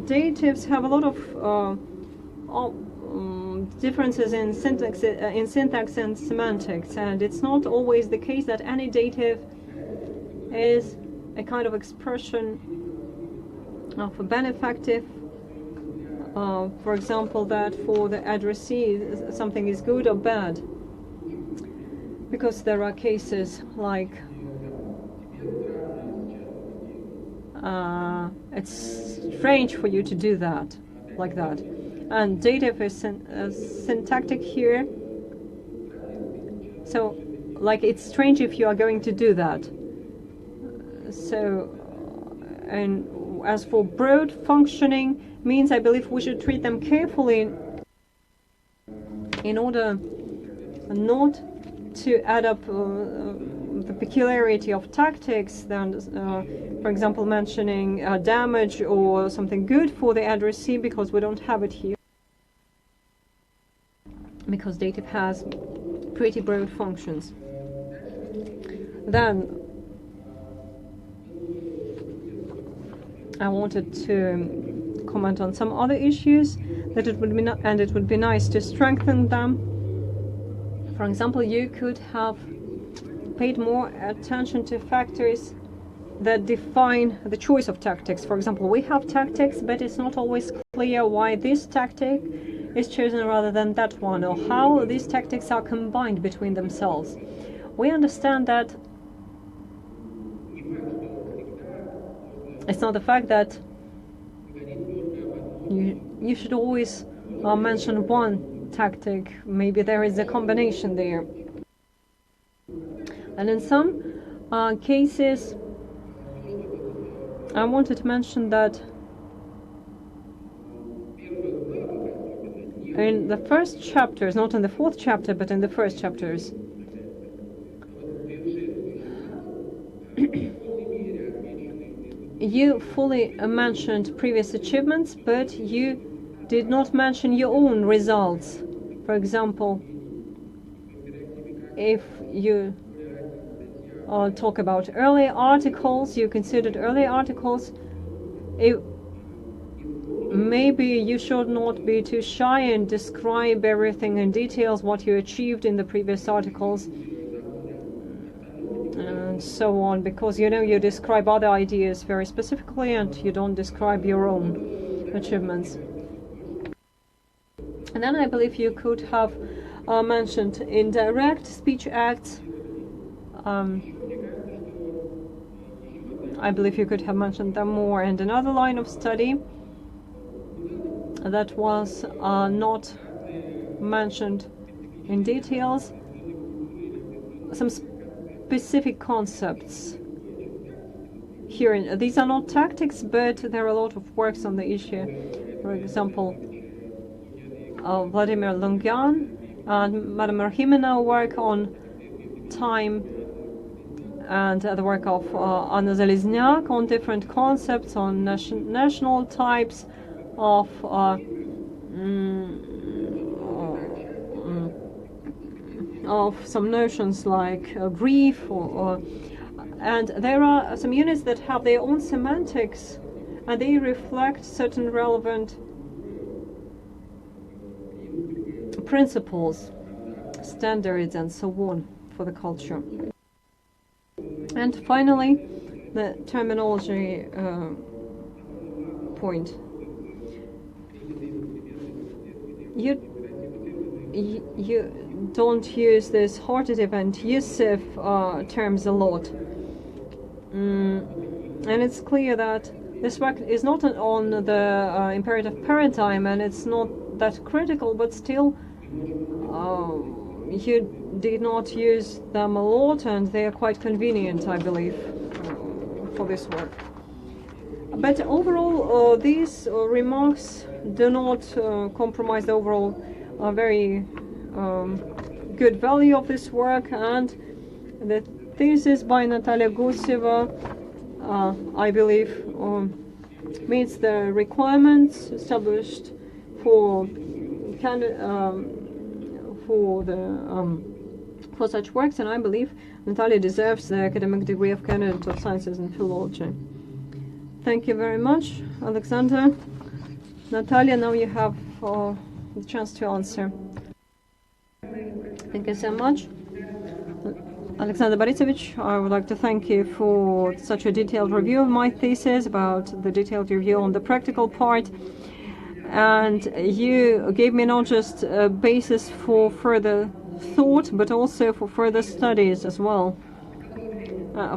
datives have a lot of differences in syntax and semantics, and it's not always the case that any dative is a kind of expression of a benefactive. For example, that for the addressee something is good or bad, because there are cases like it's strange for you to do that, like that. And dative is syntactic here, so like it's strange if you are going to do that. So, and as for broad functioning means, I believe we should treat them carefully in order not to add up the peculiarity of tactics, then, for example, mentioning damage or something good for the addressee, because we don't have it here, because dative has pretty broad functions. Then I wanted to comment on some other issues that it would be and it would be nice to strengthen them. For example, you could have paid more attention to factors that define the choice of tactics. For example, we have tactics, but it's not always clear why this tactic is chosen rather than that one, or how these tactics are combined between themselves. We understand that it's not the fact that you should always mention one tactic. Maybe there is a combination there. And in some cases, I wanted to mention that in the first chapters, not in the fourth chapter, but in the first chapters, you fully mentioned previous achievements, but you did not mention your own results. For example, if you talk about early articles, you considered early articles, maybe you should not be too shy and describe everything in details, what you achieved in the previous articles, and so on, because you describe other ideas very specifically and you don't describe your own achievements. And then I believe you could have mentioned indirect speech acts. I believe you could have mentioned them more. And another line of study that was not mentioned in details, some specific concepts here. These are not tactics, but there are a lot of works on the issue. For example, Vladimir Lungyan and Madame Arhimina work on time, and the work of Anna Zalezniak on different concepts, on national types of some notions like brief, and there are some units that have their own semantics, and they reflect certain relevant principles, standards, and so on for the culture. And finally, the terminology point. You don't use this hortative and usive terms a lot. And it's clear that this work is not on the imperative paradigm, and it's not that critical, but still you did not use them a lot, and they are quite convenient, I believe, for this work. But overall, these remarks do not compromise the overall very good value of this work, and the thesis by Natalia Guseva, I believe, meets the requirements established for such works, and I believe Natalia deserves the academic degree of candidate of sciences and philology. Thank you very much, Alexander. Natalia, now you have the chance to answer. Thank you so much. Alexander Borisovich, I would like to thank you for such a detailed review of my thesis, about the detailed review on the practical part. And you gave me not just a basis for further thought, but also for further studies as well.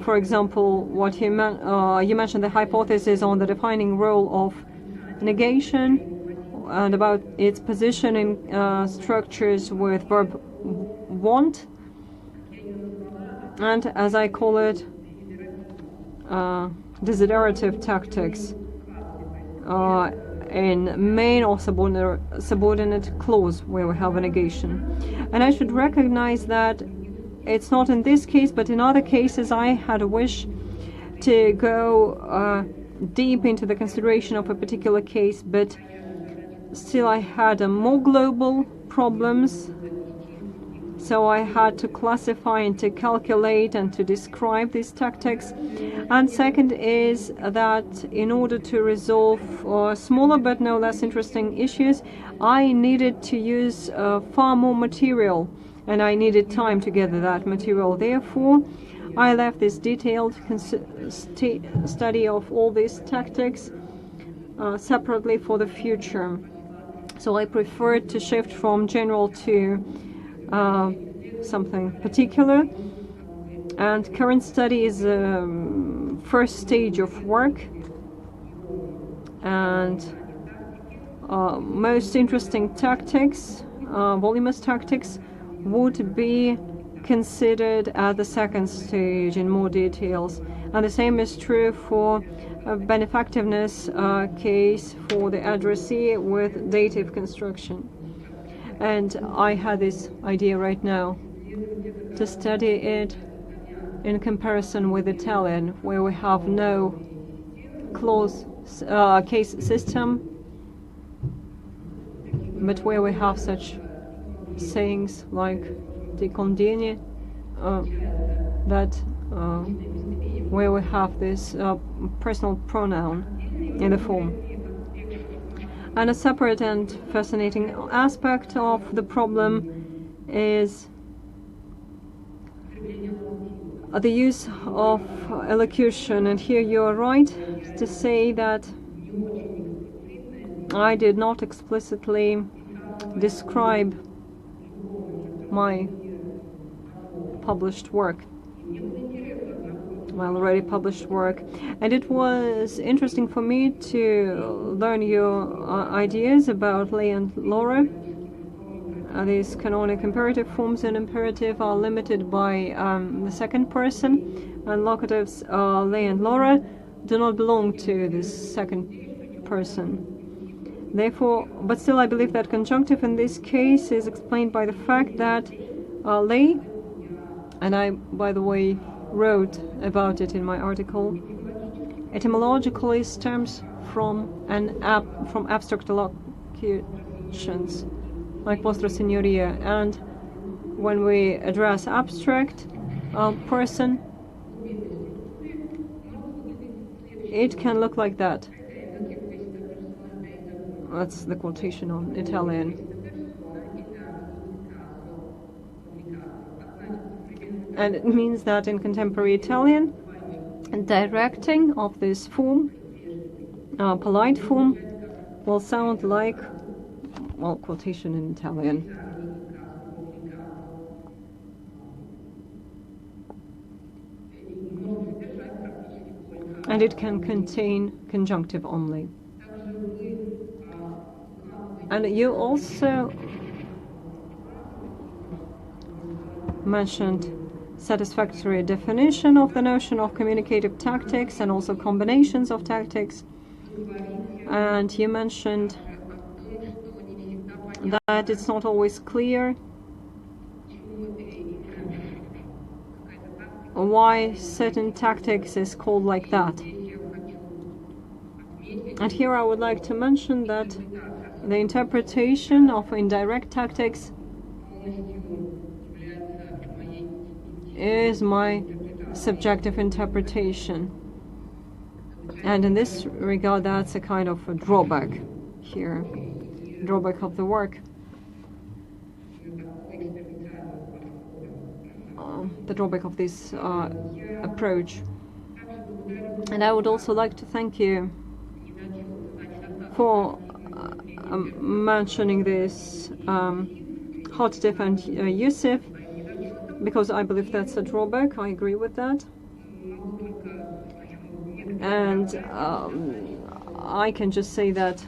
For example, what you mentioned the hypothesis on the defining role of negation and about its position in structures with verb want, and as I call it, desiderative tactics in main or subordinate clause where we have a negation. And I should recognize that it's not in this case, but in other cases I had a wish to go deep into the consideration of a particular case, but still I had more global problems, so I had to classify and to calculate and to describe these tactics. And second is that in order to resolve smaller but no less interesting issues, I needed to use far more material, and I needed time to gather that material. Therefore, I left this detailed study of all these tactics separately for the future. So I preferred to shift from general to something particular. And current study is first stage of work. And most interesting tactics, voluminous tactics, would be considered at the second stage in more details. And the same is true for a benefactiveness case for the addressee with dative construction. And I had this idea right now to study it in comparison with Italian, where we have no clause case system, but where we have such sayings like "ti conviene," that where we have this personal pronoun in the form. And a separate and fascinating aspect of the problem is the use of elocution. And here you are right to say that I did not explicitly describe my published work, my already published work. And it was interesting for me to learn your ideas about Lay and Laura. These canonic imperative forms in imperative are limited by the second person, and locatives Lay and Laura do not belong to this second person. Therefore, but still I believe that conjunctive in this case is explained by the fact that Lay, and I, by the way, wrote about it in my article, etymologically stems from from abstract allocutions like vostra signoria, and when we address abstract person, it can look like that. That's the quotation on Italian. And it means that in contemporary Italian, directing of this form, polite form, will sound like, well, quotation in Italian. And it can contain conjunctive only. And you also mentioned satisfactory definition of the notion of communicative tactics and also combinations of tactics. And you mentioned that it's not always clear why certain tactics is called like that. And here I would like to mention that the interpretation of indirect tactics is my subjective interpretation. And in this regard, that's a kind of a drawback here, drawback of the work. The drawback of this approach. And I would also like to thank you for mentioning this how to defend Yusuf, because I believe that's a drawback. I agree with that. And I can just say that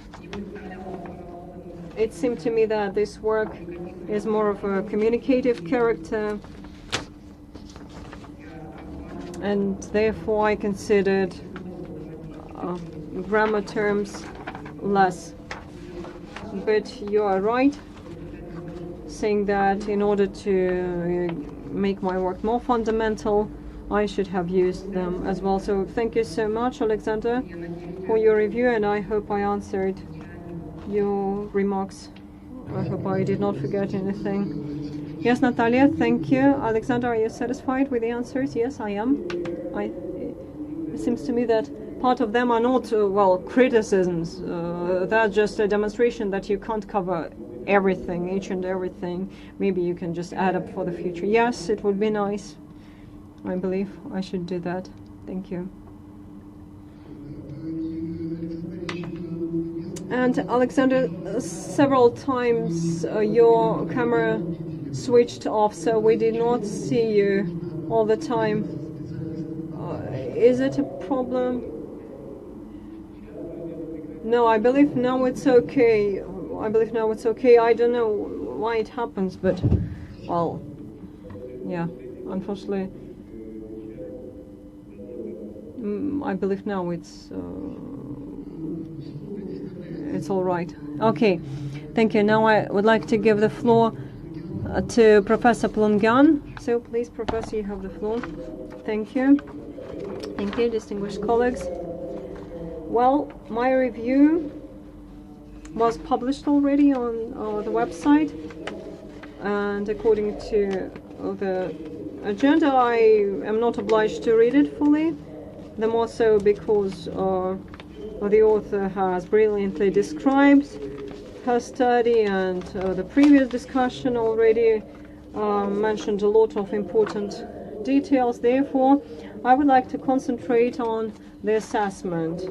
it seemed to me that this work is more of a communicative character, and therefore I considered grammar terms less. But you are right, saying that in order to make my work more fundamental, I should have used them as well. So thank you so much, Alexander, for your review, and I hope I answered your remarks. I hope I did not forget anything. Yes, Natalia, thank you. Alexander, are you satisfied with the answers? Yes, I am. It seems to me that part of them are not, criticisms. They're just a demonstration that you can't cover everything, each and everything. Maybe you can just add up for the future. Yes, it would be nice. I believe I should do that. Thank you. And Alexander, several times your camera switched off, so we did not see you all the time. Is it a problem? No, I believe now it's okay. I don't know why it happens, but, well, yeah, unfortunately, I believe now it's all right. Okay, thank you. Now I would like to give the floor to Professor Plungan. So please, Professor, you have the floor. Thank you. Thank you, distinguished colleagues. Well, my review was published already on the website, and according to the agenda, I am not obliged to read it fully. The more so because the author has brilliantly described her study, and the previous discussion already mentioned a lot of important details. Therefore, I would like to concentrate on the assessment,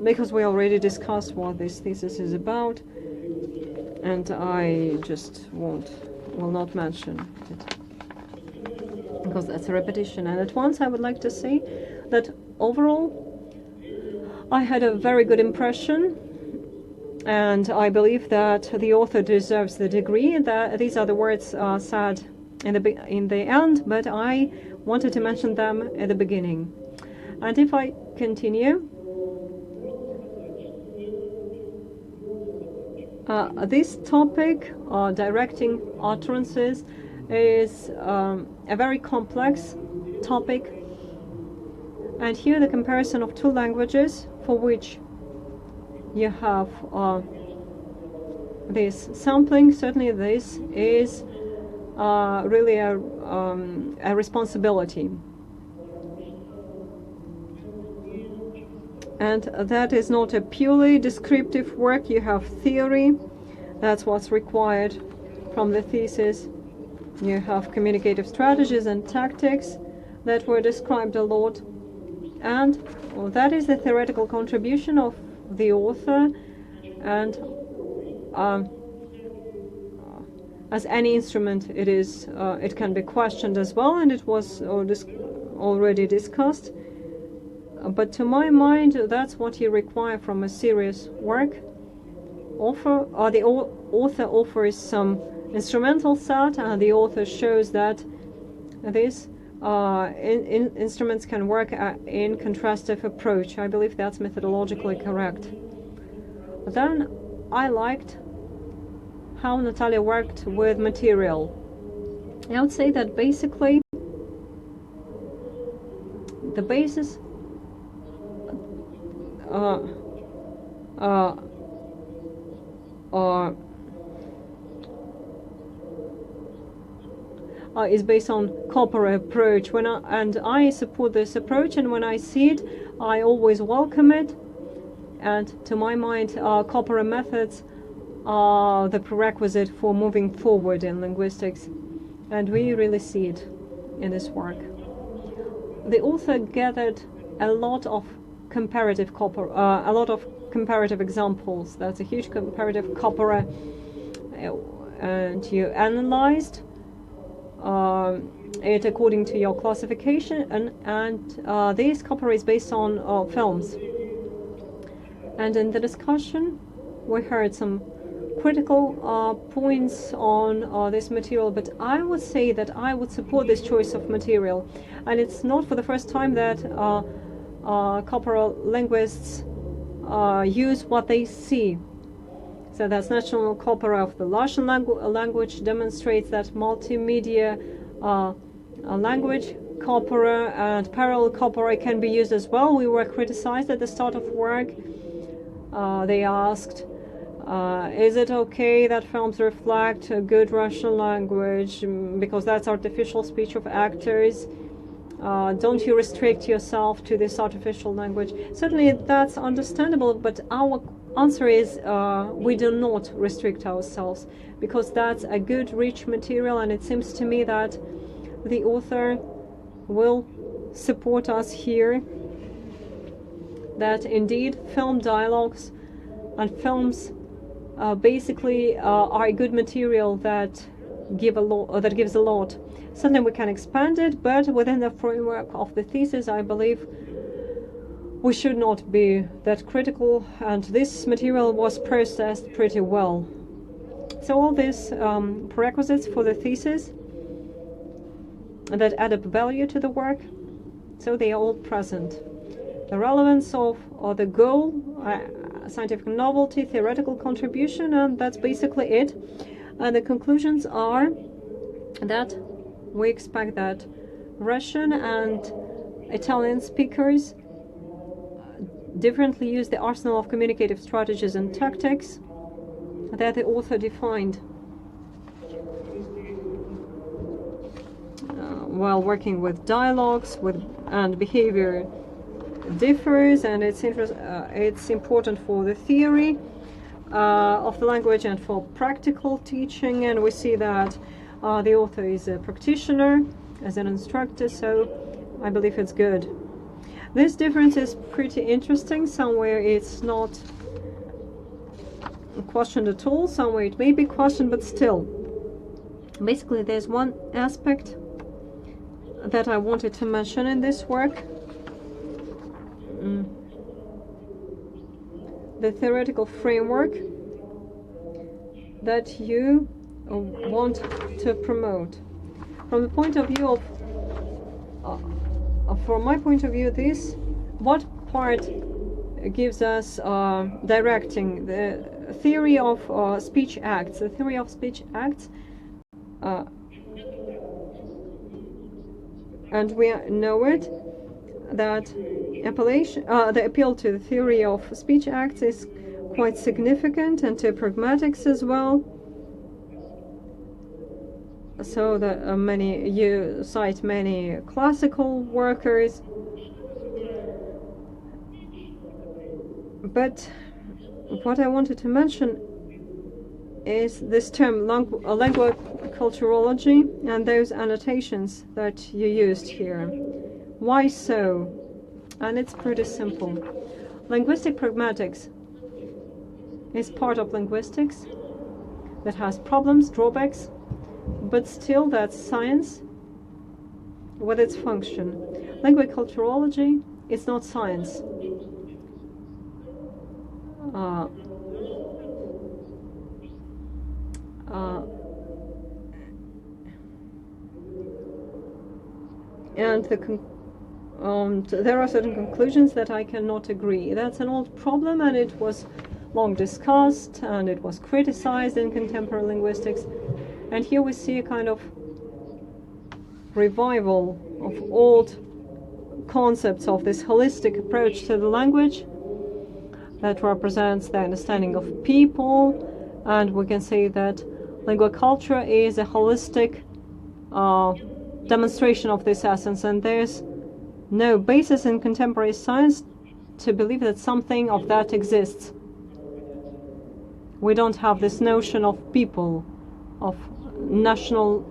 because we already discussed what this thesis is about, and I just will not mention it, because that's a repetition. And at once I would like to say that overall I had a very good impression, and I believe that the author deserves the degree. That these are the words said in the end, but I wanted to mention them at the beginning. And if I continue, this topic, directing utterances, is a very complex topic. And here the comparison of two languages for which you have this sampling, certainly this is really a responsibility. And that is not a purely descriptive work. You have theory, that's what's required from the thesis. You have communicative strategies and tactics that were described a lot, and that is the theoretical contribution of the author, and as any instrument it can be questioned as well, and it was already discussed. But to my mind, that's what you require from a serious work. The author offers some instrumental set, and the author shows that these instruments can work in contrastive approach. I believe that's methodologically correct. Then I liked how Natalia worked with material. I would say that basically the basis is based on corporate approach. And I support this approach, and when I see it, I always welcome it. And to my mind, corporate methods are the prerequisite for moving forward in linguistics, and we really see it in this work. The author gathered a lot of comparative examples. That's a huge comparative corpora, and you analyzed it according to your classification, and this corpora is based on films. And in the discussion, we heard some critical points on this material, but I would say that I would support this choice of material. And it's not for the first time that corporal linguists use what they see. So that's national corpora of the Russian language demonstrates that multimedia language corpora and parallel corpora can be used as well. We were criticized at the start of work. They asked, is it okay that films reflect a good Russian language because that's artificial speech of actors? Don't you restrict yourself to this artificial language? Certainly that's understandable, but our answer is we do not restrict ourselves, because that's a good, rich material, and it seems to me that the author will support us here, that indeed film dialogues and films basically are a good material that gives a lot. Certainly we can expand it, but within the framework of the thesis, I believe we should not be that critical, and this material was processed pretty well. So all these prerequisites for the thesis that add up value to the work, so they are all present. The relevance of the goal, scientific novelty, theoretical contribution, and that's basically it. And the conclusions are that we expect that Russian and Italian speakers differently use the arsenal of communicative strategies and tactics that the author defined while working with dialogues, and behavior differs, and it's important for the theory of the language and for practical teaching. And we see that the author is a practitioner as an instructor, so I believe it's good. This difference is pretty interesting. Somewhere it's not questioned at all, somewhere it may be questioned, but still. Basically, there's one aspect that I wanted to mention in this work. The theoretical framework that you want to promote. From the point of view from my point of view, what part gives us directing the theory of speech acts? The theory of speech acts, and we know it, that the appeal to the theory of speech acts is quite significant, and to pragmatics as well. So that you cite many classical workers, but what I wanted to mention is this term lingua culturology and those annotations that you used here. Why so? And it's pretty simple. Linguistic pragmatics is part of linguistics that has problems, drawbacks, but still that's science with its function. Lingua culturology is not science. And there are certain conclusions that I cannot agree. That's an old problem, and it was long discussed, and it was criticized in contemporary linguistics. And here we see a kind of revival of old concepts of this holistic approach to the language that represents the understanding of people, and we can say that lingua culture is a holistic demonstration of this essence, and there's no basis in contemporary science to believe that something of that exists. We don't have this notion of people, of national,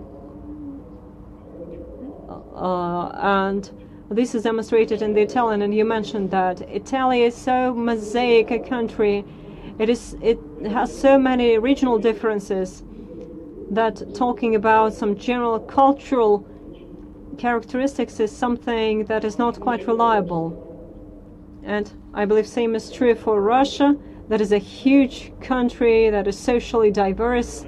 and this is demonstrated in the Italian, and you mentioned that Italy is so mosaic a country. It has so many regional differences that talking about some general cultural characteristics is something that is not quite reliable. And I believe same is true for Russia. That is a huge country that is socially diverse,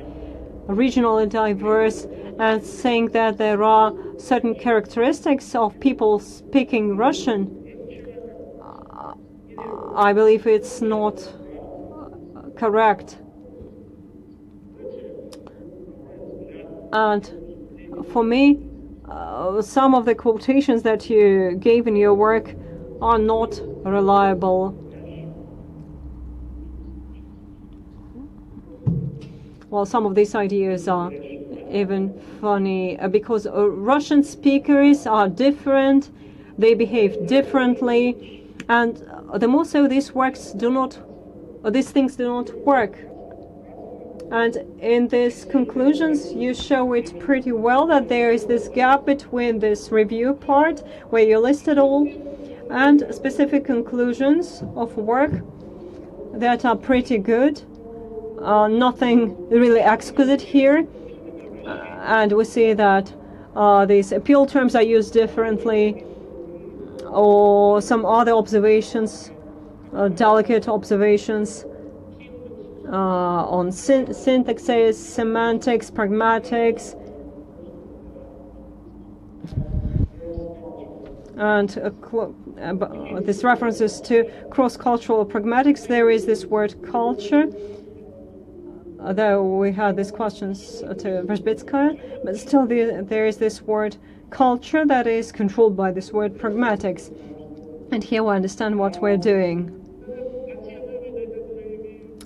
regionally diverse, and saying that there are certain characteristics of people speaking Russian, I believe it's not correct. And for me, some of the quotations that you gave in your work are not reliable. Well, some of these ideas are even funny because Russian speakers are different, they behave differently, and the more so these things do not work. And in these conclusions, you show it pretty well that there is this gap between this review part, where you list it all, and specific conclusions of work that are pretty good. Nothing really exquisite here. And we see that these appeal terms are used differently, or some other observations, delicate observations, on syntaxes, semantics, pragmatics, and this references to cross-cultural pragmatics. There is this word culture, though we had these questions to Dissertation, but still there is this word culture that is controlled by this word pragmatics. And here we understand what we're doing.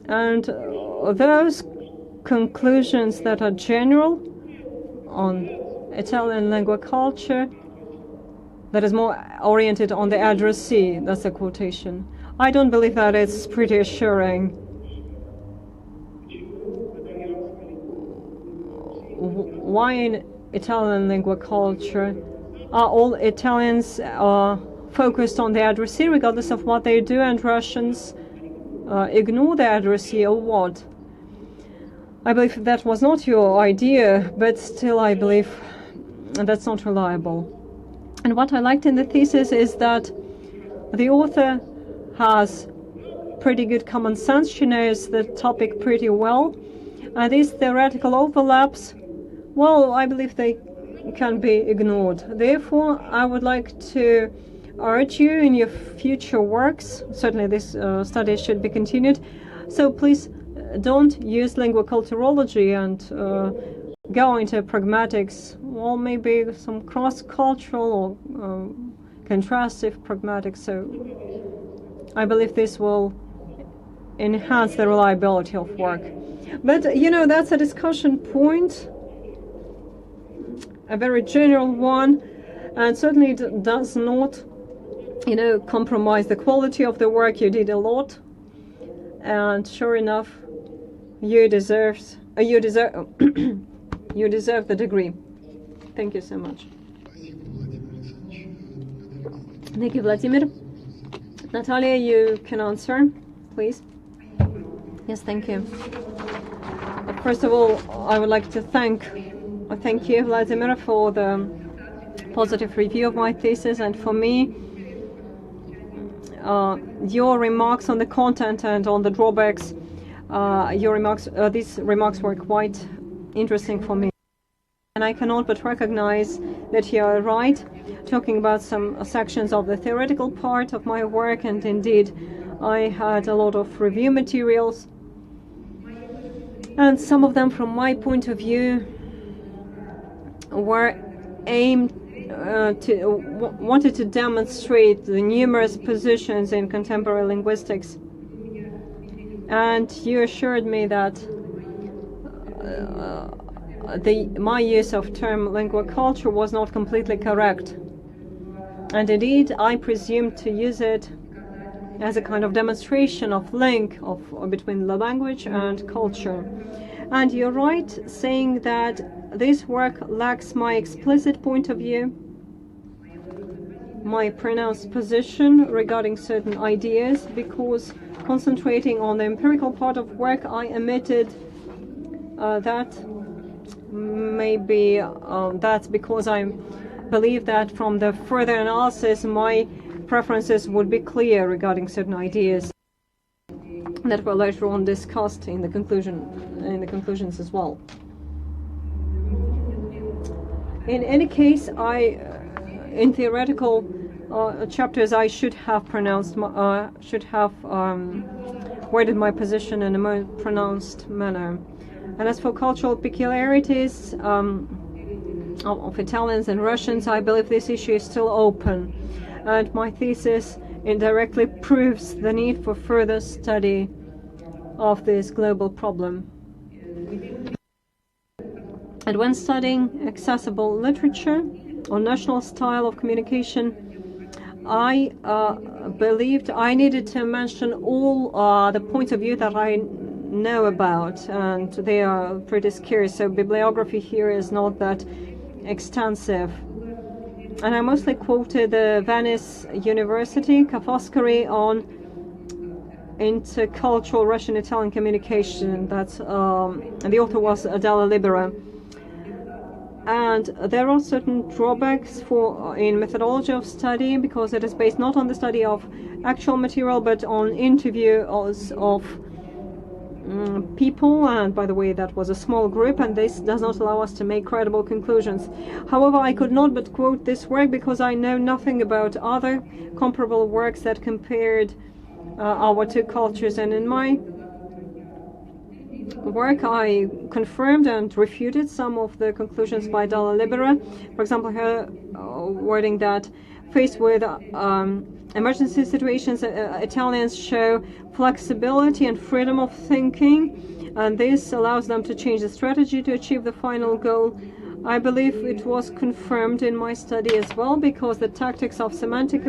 And those conclusions that are general on Italian lingua culture, that is more oriented on the addressee, that's a quotation. I don't believe that it's pretty assuring. Why in Italian lingua culture are all Italians focused on the addressee regardless of what they do, and Russians ignore the addressee, or what? I believe that was not your idea, but still I believe that's not reliable. And what I liked in the thesis is that the author has pretty good common sense. She knows the topic pretty well. And these theoretical overlaps, well, I believe they can be ignored. Therefore, I would like to urge you in your future works, certainly this study should be continued, so please don't use lingua culturology and go into pragmatics, or maybe some cross-cultural or contrastive pragmatics. So I believe this will enhance the reliability of work. But, you know, that's a discussion point, a very general one, and certainly it does not, you know, compromise the quality of the work. You did a lot, and sure enough, you deserve you deserve the degree. Thank you so much. Thank you, Vladimir. Natalia, you can answer, please. Yes, thank you. First of all, I would like to thank you, Vladimir, for the positive review of my thesis, and for me, your remarks on the content and on the drawbacks, these remarks were quite interesting for me. And I cannot but recognize that you are right, talking about some sections of the theoretical part of my work, and indeed I had a lot of review materials, and some of them, from my point of view, were aimed wanted to demonstrate the numerous positions in contemporary linguistics. And you assured me that my use of term lingua culture was not completely correct. And indeed, I presumed to use it as a kind of demonstration of link between the language and culture. And you're right saying that this work lacks my explicit point of view, my pronounced position regarding certain ideas, because concentrating on the empirical part of work, I omitted that. Maybe that's because I believe that from the further analysis, my preferences would be clear regarding certain ideas that were later on discussed in the conclusions as well. In any case, in theoretical chapters, I should have worded my position in a more pronounced manner. And as for cultural peculiarities of Italians and Russians, I believe this issue is still open. And my thesis indirectly proves the need for further study of this global problem. And when studying accessible literature or national style of communication, I believed I needed to mention all the points of view that I know about, and they are pretty scarce, so bibliography here is not that extensive. And I mostly quoted the Venice University Kafkaskari on intercultural Russian-Italian communication. That's and the author was Dalla Libera. And there are certain drawbacks in methodology of study, because it is based not on the study of actual material but on interviews of people, and by the way, that was a small group, and this does not allow us to make credible conclusions. However, I could not but quote this work because I know nothing about other comparable works that compared our two cultures, and in my work I confirmed and refuted some of the conclusions by Dalla Libera. For example, her wording that faced with emergency situations, Italians show flexibility and freedom of thinking, and this allows them to change the strategy to achieve the final goal. I believe it was confirmed in my study as well, because the tactics of semantic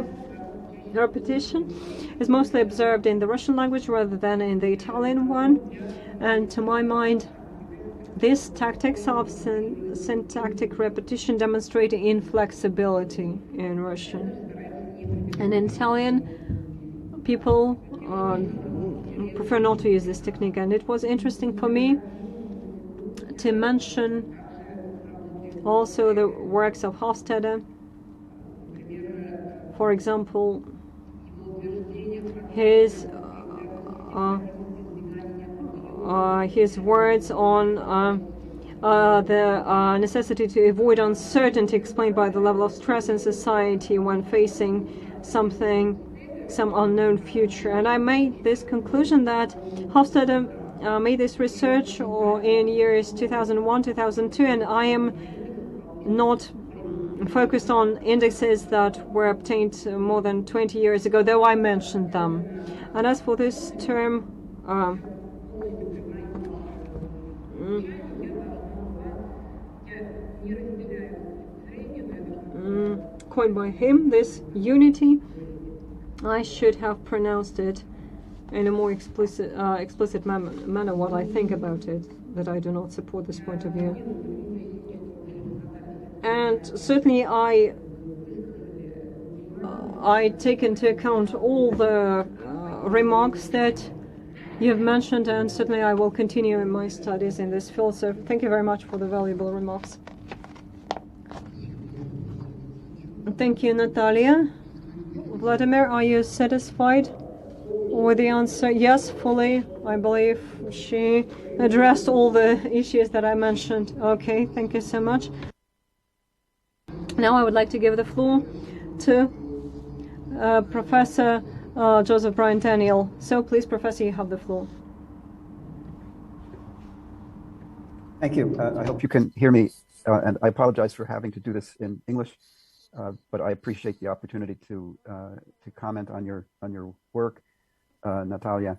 repetition is mostly observed in the Russian language rather than in the Italian one. And to my mind, these tactics of syntactic repetition demonstrate inflexibility in Russian. And in Italian, people prefer not to use this technique. And it was interesting for me to mention also the works of Hofstede. For example, his words on the necessity to avoid uncertainty explained by the level of stress in society when facing some unknown future. And I made this conclusion that Hofstede made this research in years 2001, 2002, and I am not focused on indexes that were obtained more than 20 years ago, though I mentioned them. And as for this term, coined by him, this unity, I should have pronounced it in a more explicit manner what I think about it, that I do not support this point of view. And certainly I take into account all the remarks that you've mentioned, and certainly I will continue in my studies in this field. So thank you very much for the valuable remarks. Thank you, Natalia. Vladimir, are you satisfied with the answer? Yes, fully. I believe she addressed all the issues that I mentioned. Okay, thank you so much. Now I would like to give the floor to Professor Joseph Brian Daniel. So please, Professor, you have the floor. Thank you. I hope you can hear me, and I apologize for having to do this in English, but I appreciate the opportunity to comment on your work, Natalia,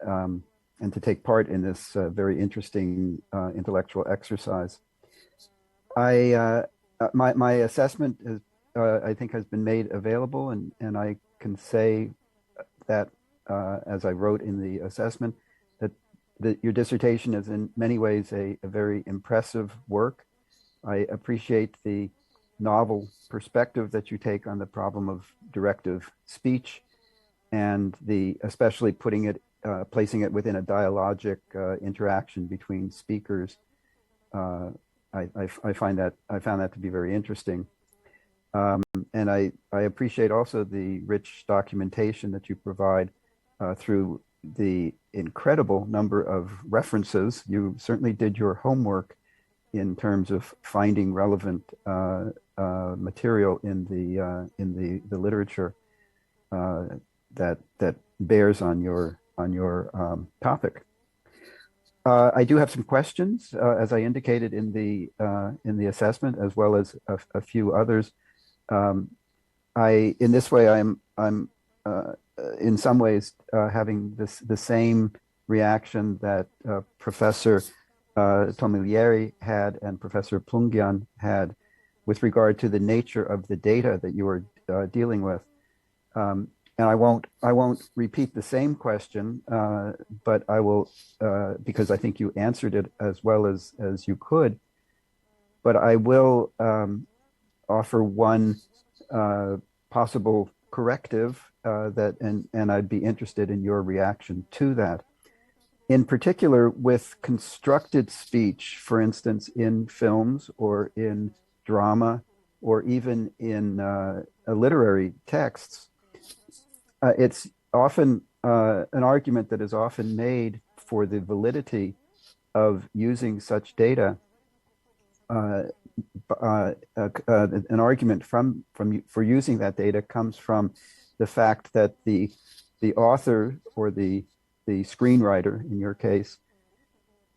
and to take part in this very interesting intellectual exercise. My assessment is, I think, has been made available, and I can say that, as I wrote in the assessment, that your dissertation is in many ways a very impressive work. I appreciate the novel perspective that you take on the problem of directive speech, and especially placing it within a dialogic interaction between speakers. I found that to be very interesting. And I appreciate also the rich documentation that you provide through the incredible number of references. You certainly did your homework in terms of finding relevant material in the literature that bears on your topic. I do have some questions, as I indicated in the assessment, as well as a few others. In this way, I'm in some ways having the same reaction that Professor Tomiglieri had and Professor Plungyan had with regard to the nature of the data that you were dealing with. And I won't repeat the same question, but I will, because I think you answered it as well as you could. But I will offer one possible corrective and I'd be interested in your reaction to that. In particular, with constructed speech, for instance, in films or in drama or even in literary texts, it's often an argument that is often made for the validity of using such data. An argument for using that data comes from the fact that the author or the screenwriter, in your case,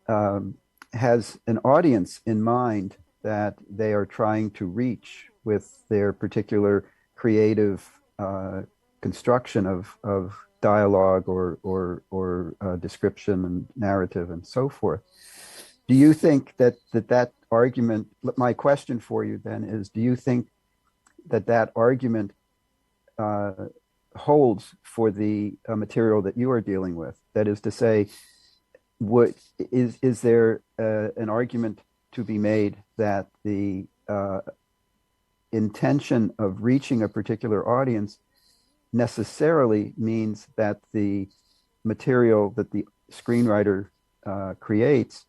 has an audience in mind that they are trying to reach with their particular creative construction of dialogue or description and narrative and so forth. Do you think that argument, my question for you then is, do you think that argument holds for the material that you are dealing with? That is to say, is there an argument to be made that the intention of reaching a particular audience necessarily means that the material that the screenwriter creates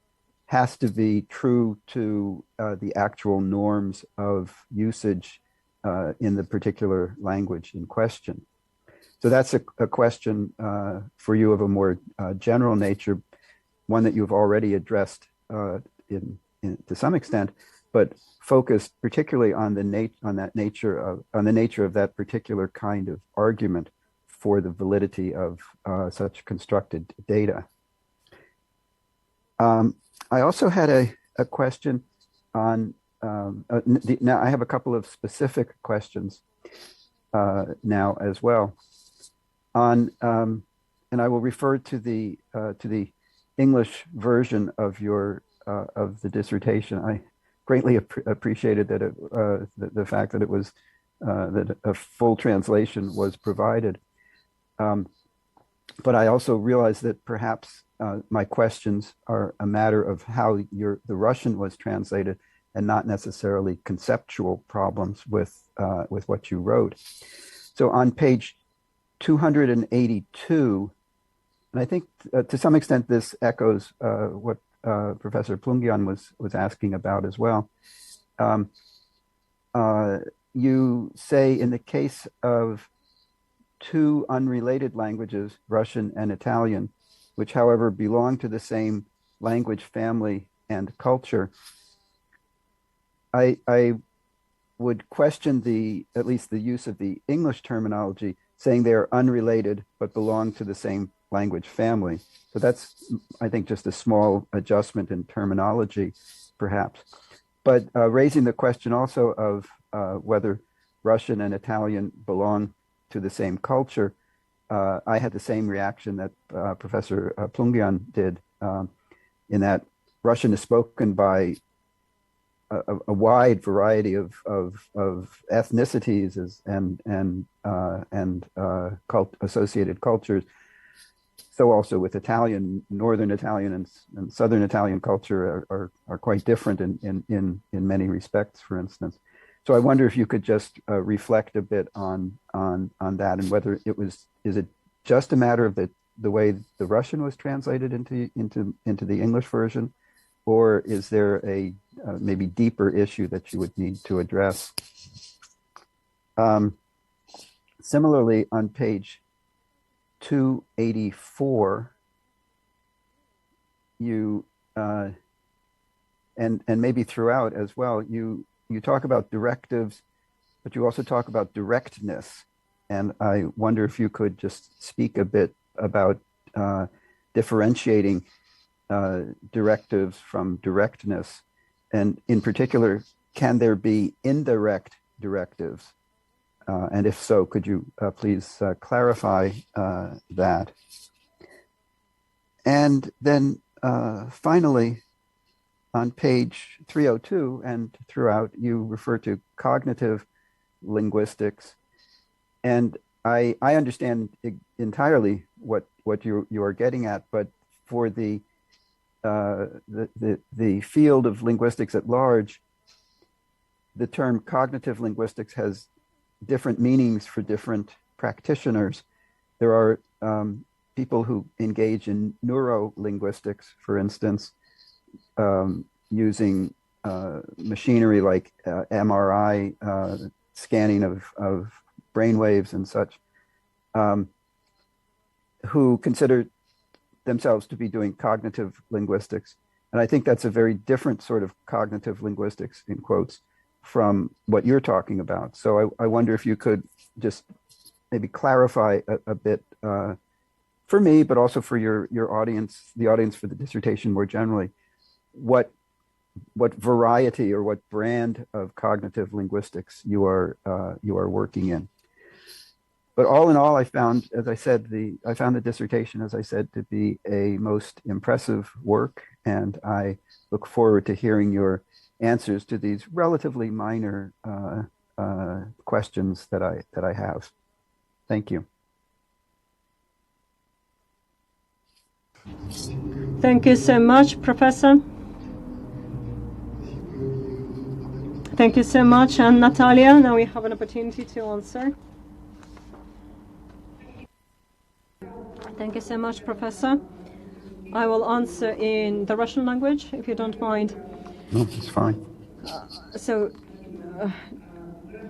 has to be true to the actual norms of usage in the particular language in question? So that's a question for you of a more general nature, one that you've already addressed to some extent, but focused particularly on the nature of that particular kind of argument for the validity of such constructed data. I also had a question on now I have a couple of specific questions now as well on and I will refer to the English version of of the dissertation. I greatly appreciated that the fact that it was that a full translation was provided. but I also realize that perhaps my questions are a matter of how the Russian was translated and not necessarily conceptual problems with what you wrote. So on page 282, and I think to some extent this echoes what Professor Plungyan was asking about as well. You say in the case of two unrelated languages, Russian and Italian, which however belong to the same language family and culture, I would question at least the use of the English terminology, saying they are unrelated but belong to the same language family. So that's, I think, just a small adjustment in terminology, perhaps. But raising the question also of whether Russian and Italian belong to the same culture, I had the same reaction that Professor Plungyan did, in that Russian is spoken by a wide variety of ethnicities and associated cultures. So also with Italian, Northern Italian and Southern Italian culture are quite different in many respects, for instance. So I wonder if you could just reflect a bit on that, and whether is it just a matter of the way the Russian was translated into the English version, or is there a maybe deeper issue that you would need to address? Similarly, on page 284, you and maybe throughout as well, you talk about directives, but you also talk about directness. And I wonder if you could just speak a bit about differentiating directives from directness. And in particular, can there be indirect directives? And if so, could you please clarify that? And then finally, on page 302 and throughout, you refer to cognitive linguistics. And I understand entirely what you are getting at, but for the field of linguistics at large, the term cognitive linguistics has different meanings for different practitioners. There are people who engage in neurolinguistics, for instance, using machinery like MRI scanning of brainwaves and such, who consider themselves to be doing cognitive linguistics. And I think that's a very different sort of cognitive linguistics, in quotes, from what you're talking about. So I wonder if you could just maybe clarify a bit for me, but also for your audience, the audience for the dissertation more generally, what variety or what brand of cognitive linguistics you are working in. But all in all, I found, as I said, I found the dissertation, as I said, to be a most impressive work, and I look forward to hearing your answers to these relatively minor questions that I have. Thank you. Thank you so much, Professor. Thank you so much. And Natalia, now we have an opportunity to answer. Thank you so much, Professor. I will answer in the Russian language, if you don't mind. No, it's fine.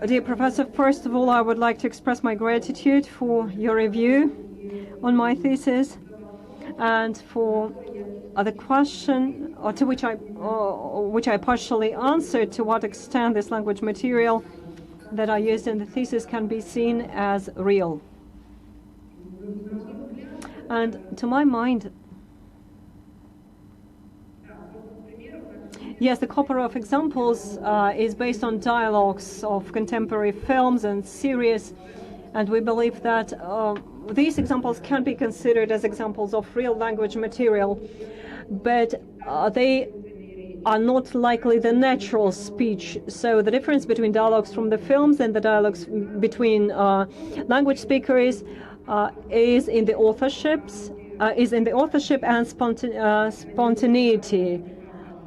Dear Professor, first of all, I would like to express my gratitude for your review on my thesis and for the question to which I partially answered, to what extent this language material that I used in the thesis can be seen as real. And to my mind, yes, the corpora of examples is based on dialogues of contemporary films and series, and we believe that these examples can be considered as examples of real language material, but they are not likely the natural speech. So the difference between dialogues from the films and the dialogues between language speakers is in the authorship and spontaneity.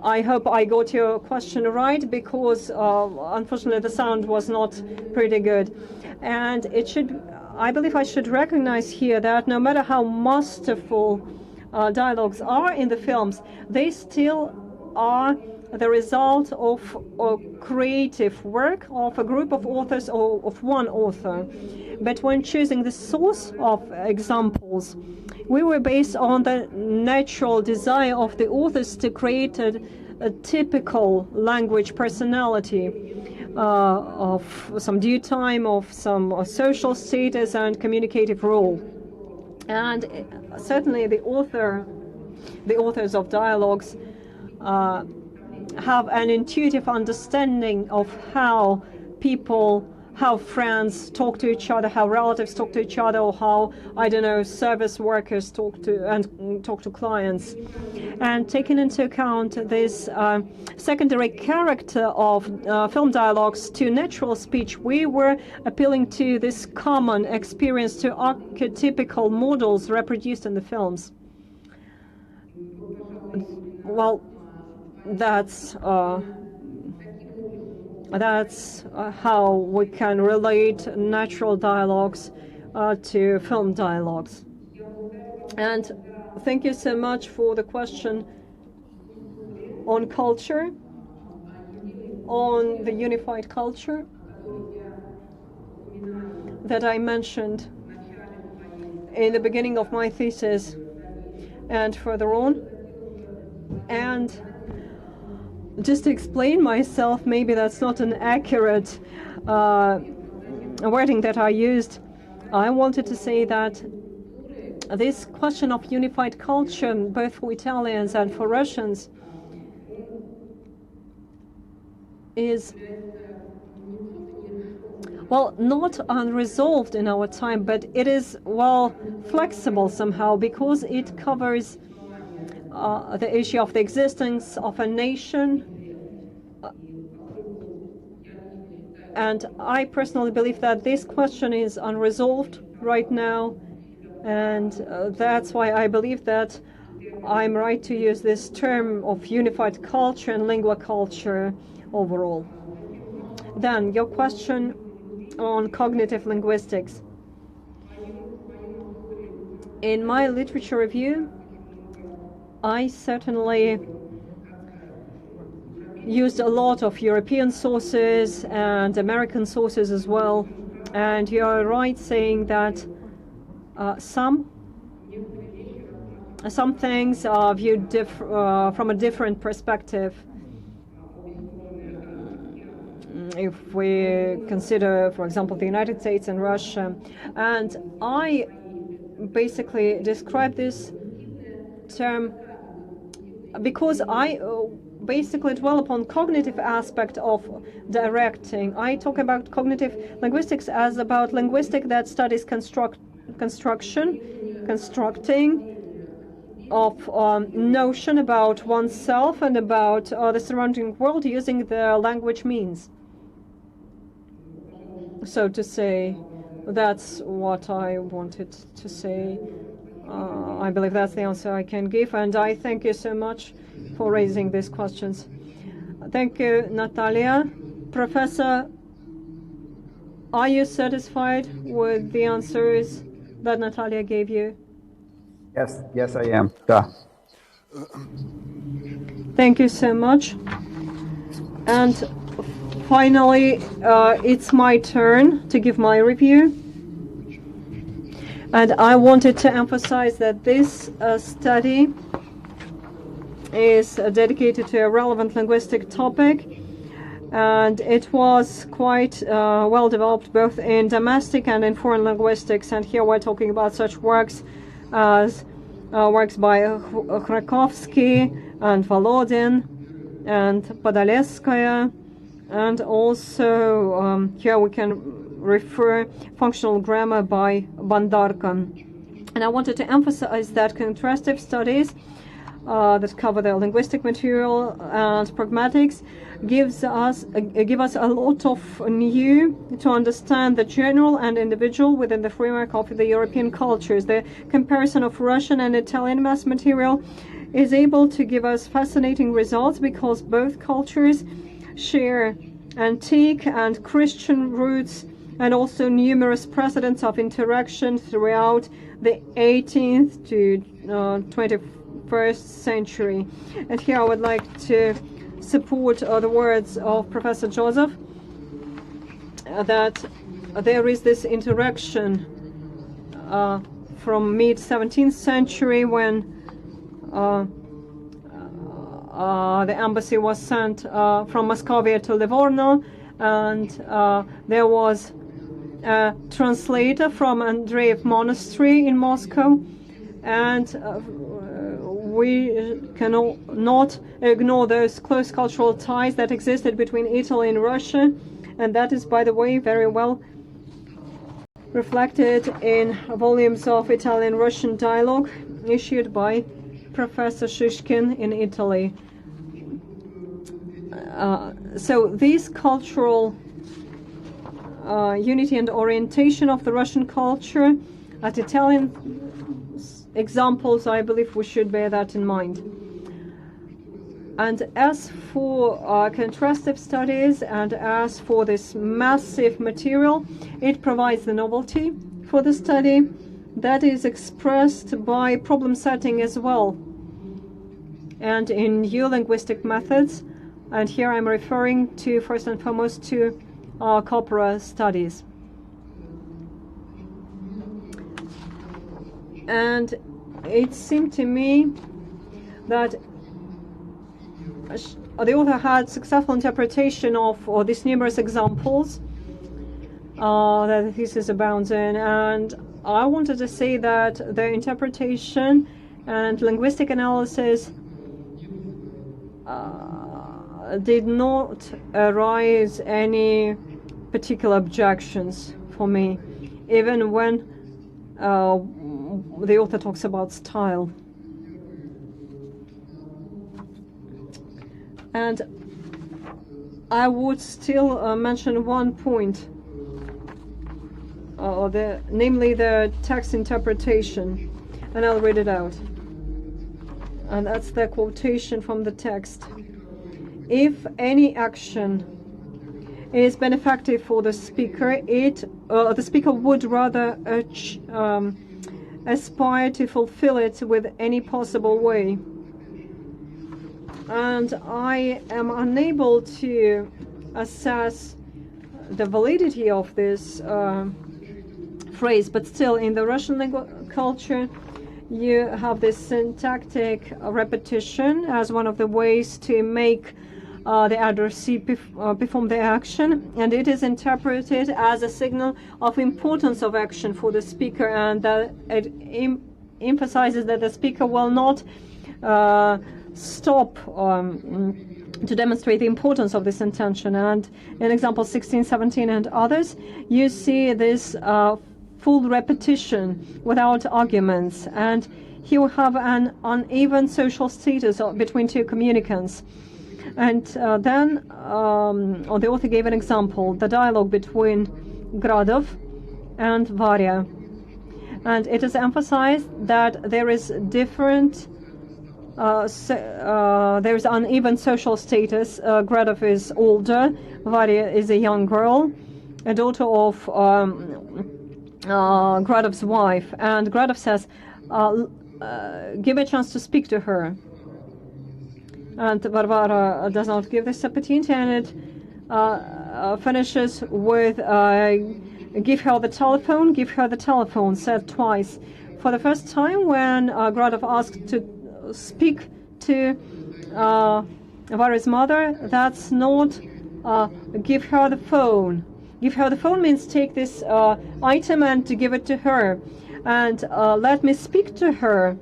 I hope I got your question right, because unfortunately the sound was not pretty good. And I believe I should recognize here that no matter how masterful dialogues are in the films, they still are the result of a creative work of a group of authors or of one author. But when choosing the source of examples, we were based on the natural desire of the authors to create a typical language personality of some due time, of some social status and communicative role. And certainly the authors of dialogues have an intuitive understanding of how friends talk to each other, how relatives talk to each other, or how, I don't know, service workers talk to clients. And taking into account this secondary character of film dialogues to natural speech, we were appealing to this common experience, to archetypical models reproduced in the films. Well, that's how we can relate natural dialogues to film dialogues. And thank you so much for the question on culture, on the unified culture that I mentioned in the beginning of my thesis and further on. And just to explain myself, maybe that's not an accurate wording that I used. I wanted to say that this question of unified culture, both for Italians and for Russians, is, well, not unresolved in our time, but it is, well, flexible somehow, because it covers the issue of the existence of a nation. And I personally believe that this question is unresolved right now, and that's why I believe that I'm right to use this term of unified culture and lingua culture overall. Then your question on cognitive linguistics. In my literature review, I certainly used a lot of European sources and American sources as well. And you're right saying that some things are viewed from a different perspective. If we consider, for example, the United States and Russia. And I basically describe this term because I basically dwell upon cognitive aspect of directing. I talk about cognitive linguistics as about linguistic that studies constructing of notion about oneself and about the surrounding world using the language means. So to say, that's what I wanted to say. I believe that's the answer I can give, and I thank you so much for raising these questions. Thank you, Natalia. Professor, are you satisfied with the answers that Natalia gave you? Yes, I am. Da. Thank you so much. And finally, it's my turn to give my review. And I wanted to emphasize that this study is dedicated to a relevant linguistic topic, and it was quite well developed both in domestic and in foreign linguistics. And here we're talking about such works as works by Krakowski and Volodin and Podoleskaya, and also here we can refer functional grammar by Bandarka. And I wanted to emphasize that contrastive studies that cover the linguistic material and pragmatics give us a lot of new to understand the general and individual within the framework of the European cultures. The comparison of Russian and Italian mass material is able to give us fascinating results because both cultures share antique and Christian roots and also numerous precedents of interaction throughout the 18th to 21st century. And here I would like to support the words of Professor Joseph that there is this interaction from mid-17th century when the embassy was sent from Moscovia to Livorno, and there was a translator from Andreev Monastery in Moscow, and we cannot ignore those close cultural ties that existed between Italy and Russia, and that is, by the way, very well reflected in volumes of Italian-Russian dialogue issued by Professor Shishkin in Italy. So this cultural unity and orientation of the Russian culture at Italian examples, I believe we should bear that in mind. And as for contrastive studies and as for this massive material, it provides the novelty for the study that is expressed by problem setting as well and in new linguistic methods. And here I'm referring to, first and foremost, to corpora studies. And it seemed to me that the author had successful interpretation of these numerous examples that the thesis abounds in, and I wanted to say that their interpretation and linguistic analysis did not arise any particular objections for me, even when the author talks about style. And I would still mention one point, namely the text interpretation, and I'll read it out. And that's the quotation from the text. If any action is benefactive for the speaker, the speaker would rather aspire to fulfill it with any possible way. And I am unable to assess the validity of this phrase, but still in the Russian culture you have this syntactic repetition as one of the ways to make the addressee perform the action, and it is interpreted as a signal of importance of action for the speaker, and that it emphasizes that the speaker will not stop to demonstrate the importance of this intention. And in example 16, 17 and others, you see this full repetition without arguments, and here we have an uneven social status between two communicants. And then the author gave an example, the dialogue between Gradov and Varya, and it is emphasized that there is different there is uneven social status. Gradov is older, Varya is a young girl, a daughter of Gradov's wife, and Gradov says, give a chance to speak to her. And Varvara does not give this opportunity, and it finishes with give her the telephone, said twice. For the first time, when Gradov asked to speak to Varya's mother, that's not give her the phone. Give her the phone means take this item and to give it to her. And let me speak to her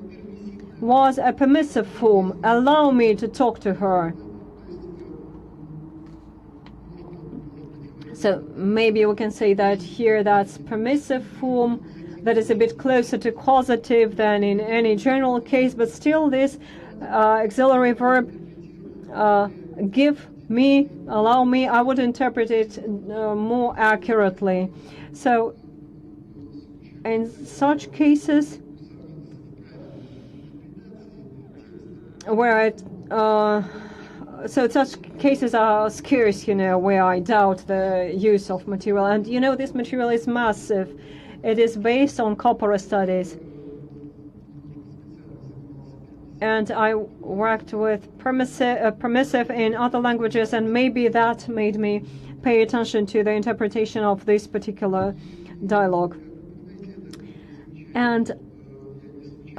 was a permissive form. Allow me to talk to her. So maybe we can say that here that's permissive form, that is a bit closer to causative than in any general case, but still this auxiliary verb give me, allow me, I would interpret it more accurately. So in such cases where so such cases are scarce, where I doubt the use of material. And this material is massive. It is based on corpora studies. And I worked with permissive in other languages, and maybe that made me pay attention to the interpretation of this particular dialogue. And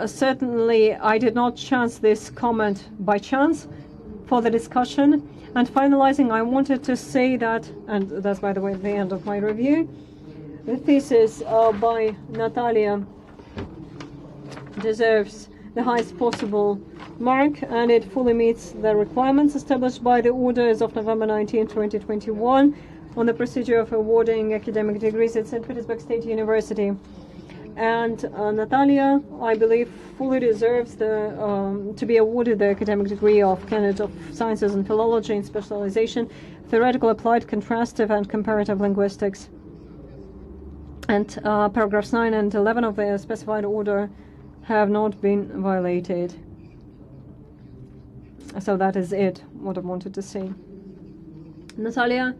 certainly I did not chance this comment by chance for the discussion. And finalizing, I wanted to say that, and that's by the way the end of my review, the thesis by Natalia deserves the highest possible mark, and it fully meets the requirements established by the orders of November 19, 2021 on the procedure of awarding academic degrees at St. Petersburg State University. And Natalia, I believe, fully deserves to be awarded the academic degree of Candidate of Sciences in Philology and Specialization, Theoretical, Applied, Contrastive and Comparative Linguistics. And paragraphs 9 and 11 of the specified order have not been violated. So that is it, what I wanted to say. Natalia,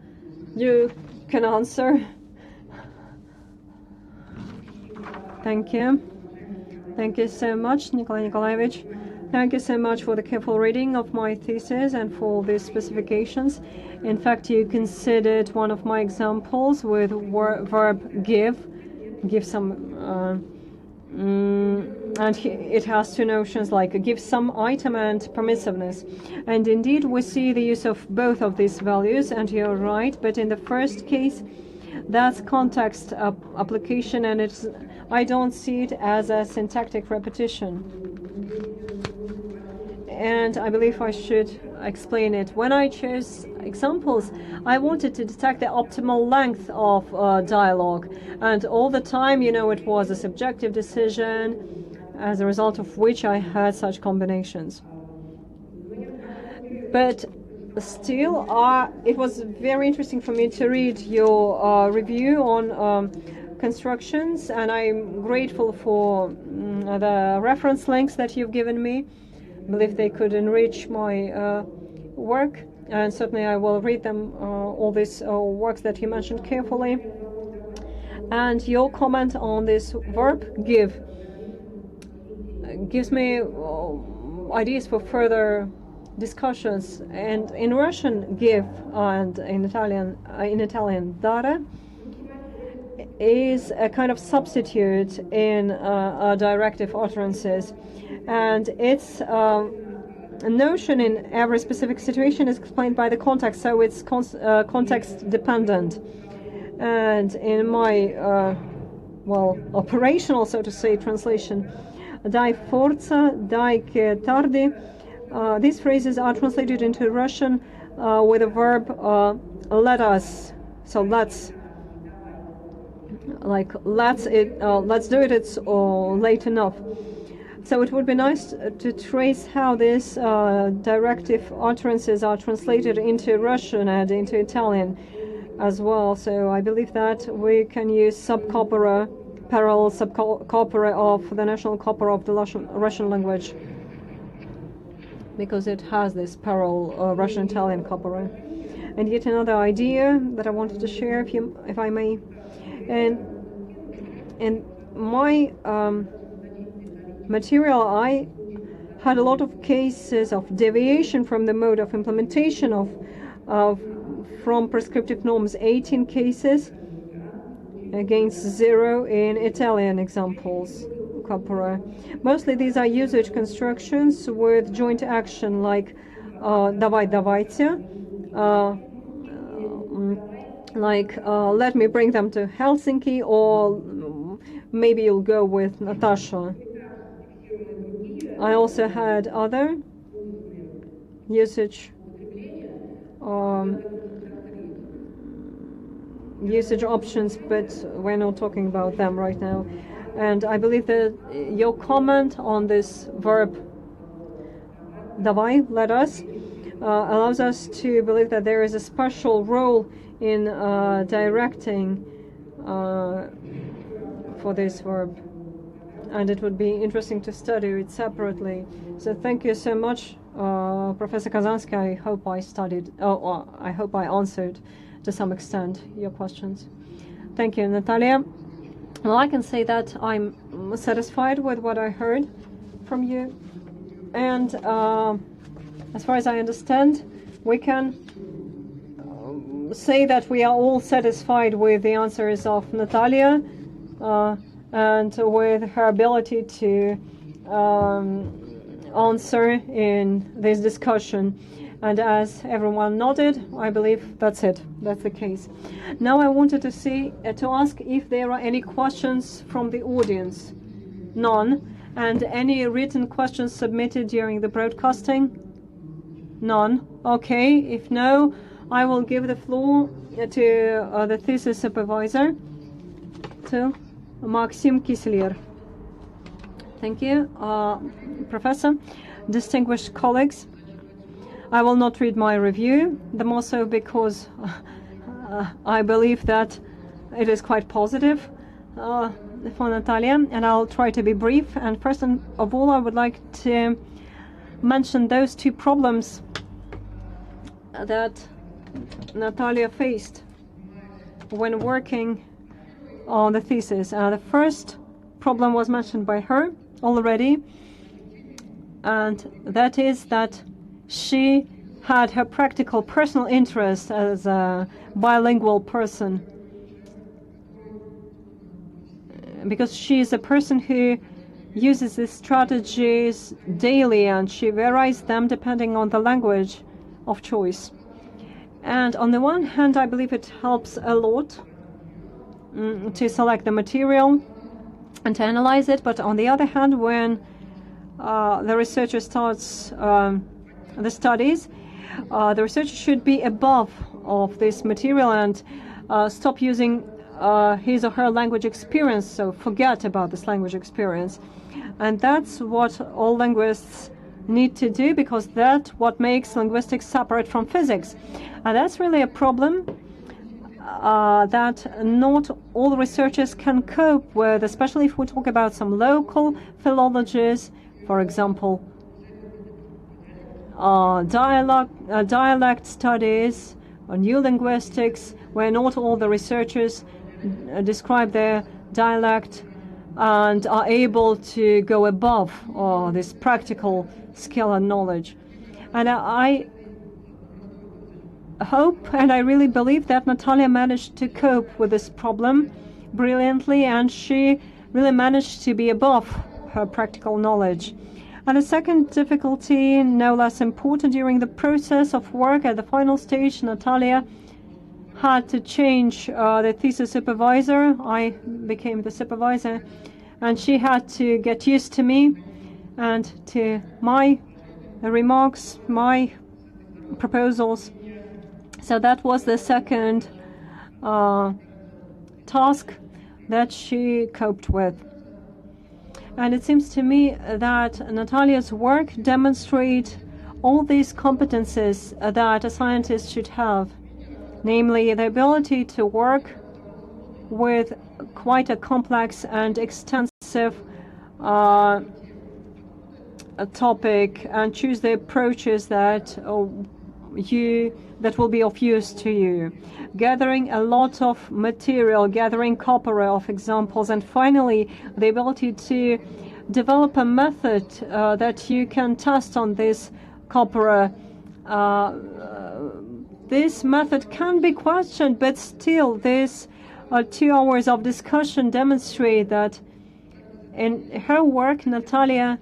you can answer. Thank you. Thank you so much, Nikolai Nikolaevich. Thank you so much for the careful reading of my thesis and for the specifications. In fact, you considered one of my examples with verb give some and it has two notions like give some item and permissiveness. And indeed, we see the use of both of these values, and you're right. But in the first case, that's context application, and I don't see it as a syntactic repetition. And I believe I should explain it. When I chose examples, I wanted to detect the optimal length of dialogue. And all the time, it was a subjective decision, as a result of which I had such combinations. But still, it was very interesting for me to read your review on constructions, and I'm grateful for the reference links that you've given me. I believe they could enrich my work, and certainly I will read them, all these works that you mentioned carefully. And your comment on this verb give gives me ideas for further discussions. And in Russian, give, and in Italian, dare, is a kind of substitute in directive utterances, and its notion in every specific situation is explained by the context, so it's context dependent. And in my operational, so to say, translation, dai forza, dai che tardi, these phrases are translated into Russian with the verb let us. So let's do it, it's late enough. So it would be nice to trace how these directive utterances are translated into Russian and into Italian as well. So I believe that we can use subcorpora, parallel subcorpora of the national corpora of the Russian language, because it has this parallel Russian-Italian corpora. And yet another idea that I wanted to share, if I may. And in my material, I had a lot of cases of deviation from the mode of implementation from prescriptive norms, 18 cases against 0 in Italian examples, corpora. Mostly these are usage constructions with joint action, like давай, давайте, let me bring them to Helsinki, or maybe you'll go with Natasha. I also had other usage options, but we're not talking about them right now. And I believe that your comment on this verb Давай, let us, allows us to believe that there is a special role in directing for this verb. And it would be interesting to study it separately. So thank you so much, Professor Kazanskaya. I hope I hope I answered to some extent your questions. Thank you, Natalia. Well, I can say that I'm satisfied with what I heard from you. And as far as I understand, we can say that we are all satisfied with the answers of Natalia and with her ability to answer in this discussion. And as everyone nodded, I believe that's it. That's the case. Now I wanted to ask if there are any questions from the audience. None. And any written questions submitted during the broadcasting? None. Okay. If no, I will give the floor to the thesis supervisor, to Maxim Kiselier. Thank you, Professor. Distinguished colleagues, I will not read my review, the more so because I believe that it is quite positive for Natalia, and I'll try to be brief. And first of all, I would like to mention those two problems that Natalia faced when working on the thesis. The first problem was mentioned by her already, and that is that she had her practical personal interest as a bilingual person, because she is a person who uses these strategies daily, and she varies them depending on the language of choice. And on the one hand, I believe it helps a lot to select the material and to analyze it. But on the other hand, when the researcher starts the studies, the researcher should be above of this material and stop using his or her language experience, so forget about this language experience. And that's what all linguists need to do, because that's what makes linguistics separate from physics. And that's really a problem that not all researchers can cope with, especially if we talk about some local philologies, for example, dialect studies or new linguistics, where not all the researchers describe their dialect and are able to go above this practical skill and knowledge. And I hope and I really believe that Natalia managed to cope with this problem brilliantly, and she really managed to be above her practical knowledge. And the second difficulty, no less important, during the process of work at the final stage, Natalia had to change the thesis supervisor. I became the supervisor, and she had to get used to me and to my remarks, my proposals. So that was the second task that she coped with. And it seems to me that Natalia's work demonstrates all these competences that a scientist should have, namely the ability to work with quite a complex and extensive topic and choose the approaches that will be of use to you. Gathering a lot of material, gathering corpora of examples, and finally the ability to develop a method that you can test on this corpora. This method can be questioned, but still this 2 hours of discussion demonstrate that in her work Natalia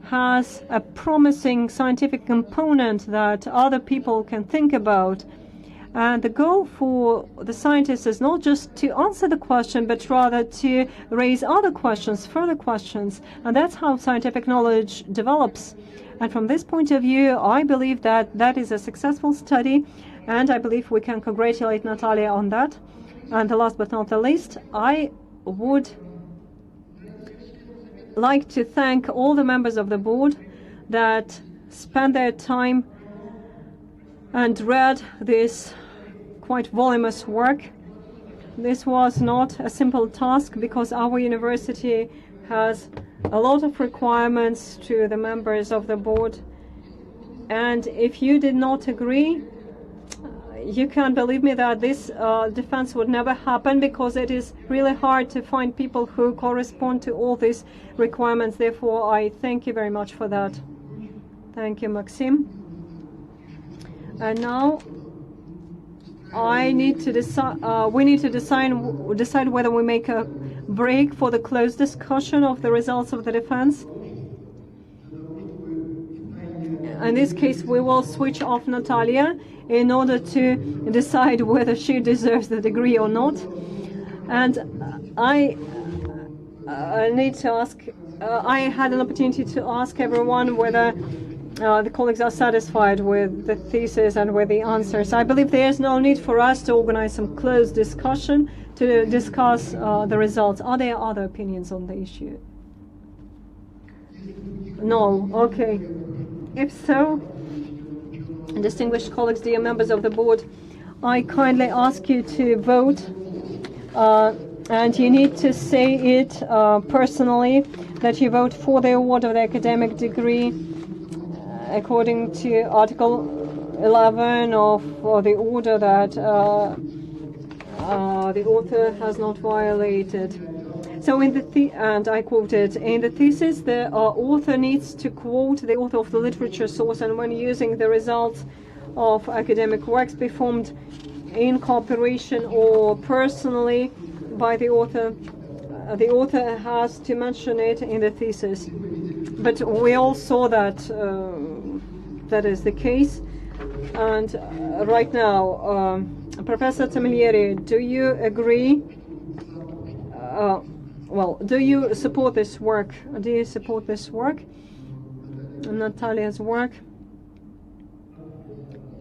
has a promising scientific component that other people can think about. And the goal for the scientist is not just to answer the question, but rather to raise other questions, further questions. And that's how scientific knowledge develops. And from this point of view, I believe that that is a successful study, and I believe we can congratulate Natalia on that. And last but not the least, I would like to thank all the members of the board that spent their time and read this quite voluminous work. This was not a simple task because our university has a lot of requirements to the members of the board, and if you did not agree, you can believe me that this defense would never happen, because it is really hard to find people who correspond to all these requirements. Therefore, I thank you very much for that. Thank you, Maxim. And now I need to decide. We need to decide whether we make a break for the closed discussion of the results of the defense. In this case, we will switch off Natalia in order to decide whether she deserves the degree or not. And I need to ask. I had an opportunity to ask everyone whether the colleagues are satisfied with the thesis and with the answers. I believe there is no need for us to organize some closed discussion to discuss the results. Are there other opinions on the issue? No. Okay. If so, distinguished colleagues, dear members of the board, I kindly ask you to vote, and you need to say it personally, that you vote for the award of the academic degree according to Article 11 of the order that the author has not violated. So and I quoted, in the thesis, the author needs to quote the author of the literature source, and when using the results of academic works performed in cooperation or personally by the author has to mention it in the thesis. But we all saw that that is the case. And right now, Professor Tamilieri, do you agree? Do you support this work? Do you support this work? Natalia's work?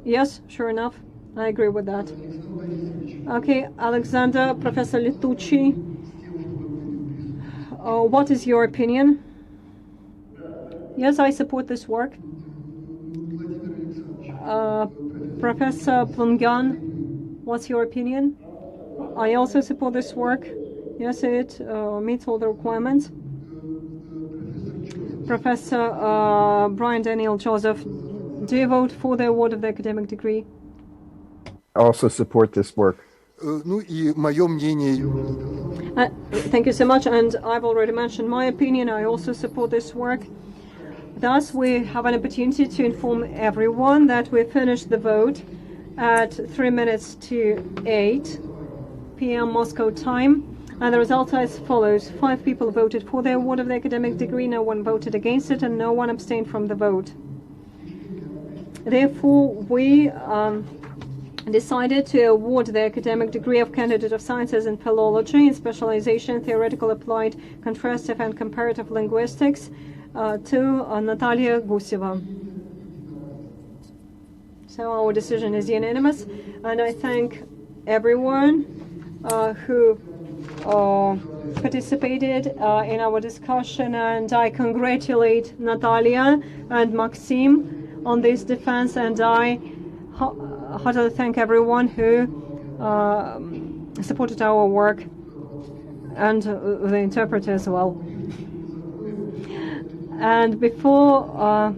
Yes, sure enough. I agree with that. Okay, Alexander, Professor Litucci, what is your opinion? Yes, I support this work. Professor Plungan, what's your opinion? I also support this work. Yes, it meets all the requirements. Professor Brian Daniel Joseph, do you vote for the award of the academic degree? Also support this work. Thank you so much, and I've already mentioned my opinion. I also support this work. Thus, we have an opportunity to inform everyone that we finished the vote at 3 minutes to 8 p.m. Moscow time. And the result is as follows. 5 people voted for the award of the academic degree, no one voted against it, and no one abstained from the vote. Therefore, we decided to award the academic degree of Candidate of Sciences in Philology in specialization, theoretical, applied, contrastive, and comparative linguistics to Natalia Guseva. So our decision is unanimous, and I thank everyone who participated in our discussion, and I congratulate Natalia and Maxim on this defense, and I heartily thank everyone who supported our work, and the interpreter as well. And before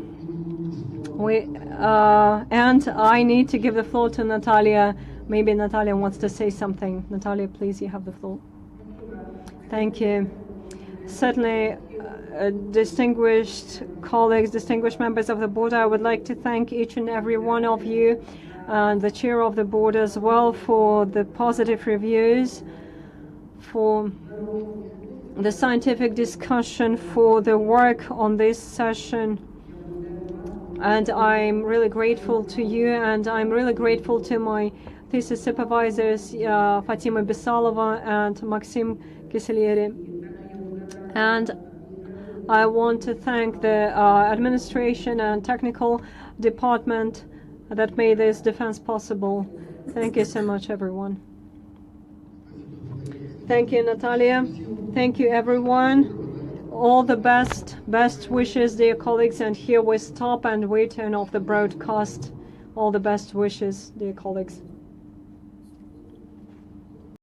and I need to give the floor to Natalia. Maybe Natalia wants to say something. Natalia, please, you have the floor. Thank you. Certainly, distinguished colleagues, distinguished members of the board, I would like to thank each and every one of you and the chair of the board as well for the positive reviews, for the scientific discussion, for the work on this session. And I'm really grateful to you, and I'm really grateful to my thesis supervisors, Fatima Bisalova and Maxim Kiselieri. And I want to thank the administration and technical department that made this defense possible. Thank you so much, everyone. Thank you, Natalia. Thank you, everyone. All the best wishes, dear colleagues, and here we stop and we turn off the broadcast. All the best wishes, dear colleagues.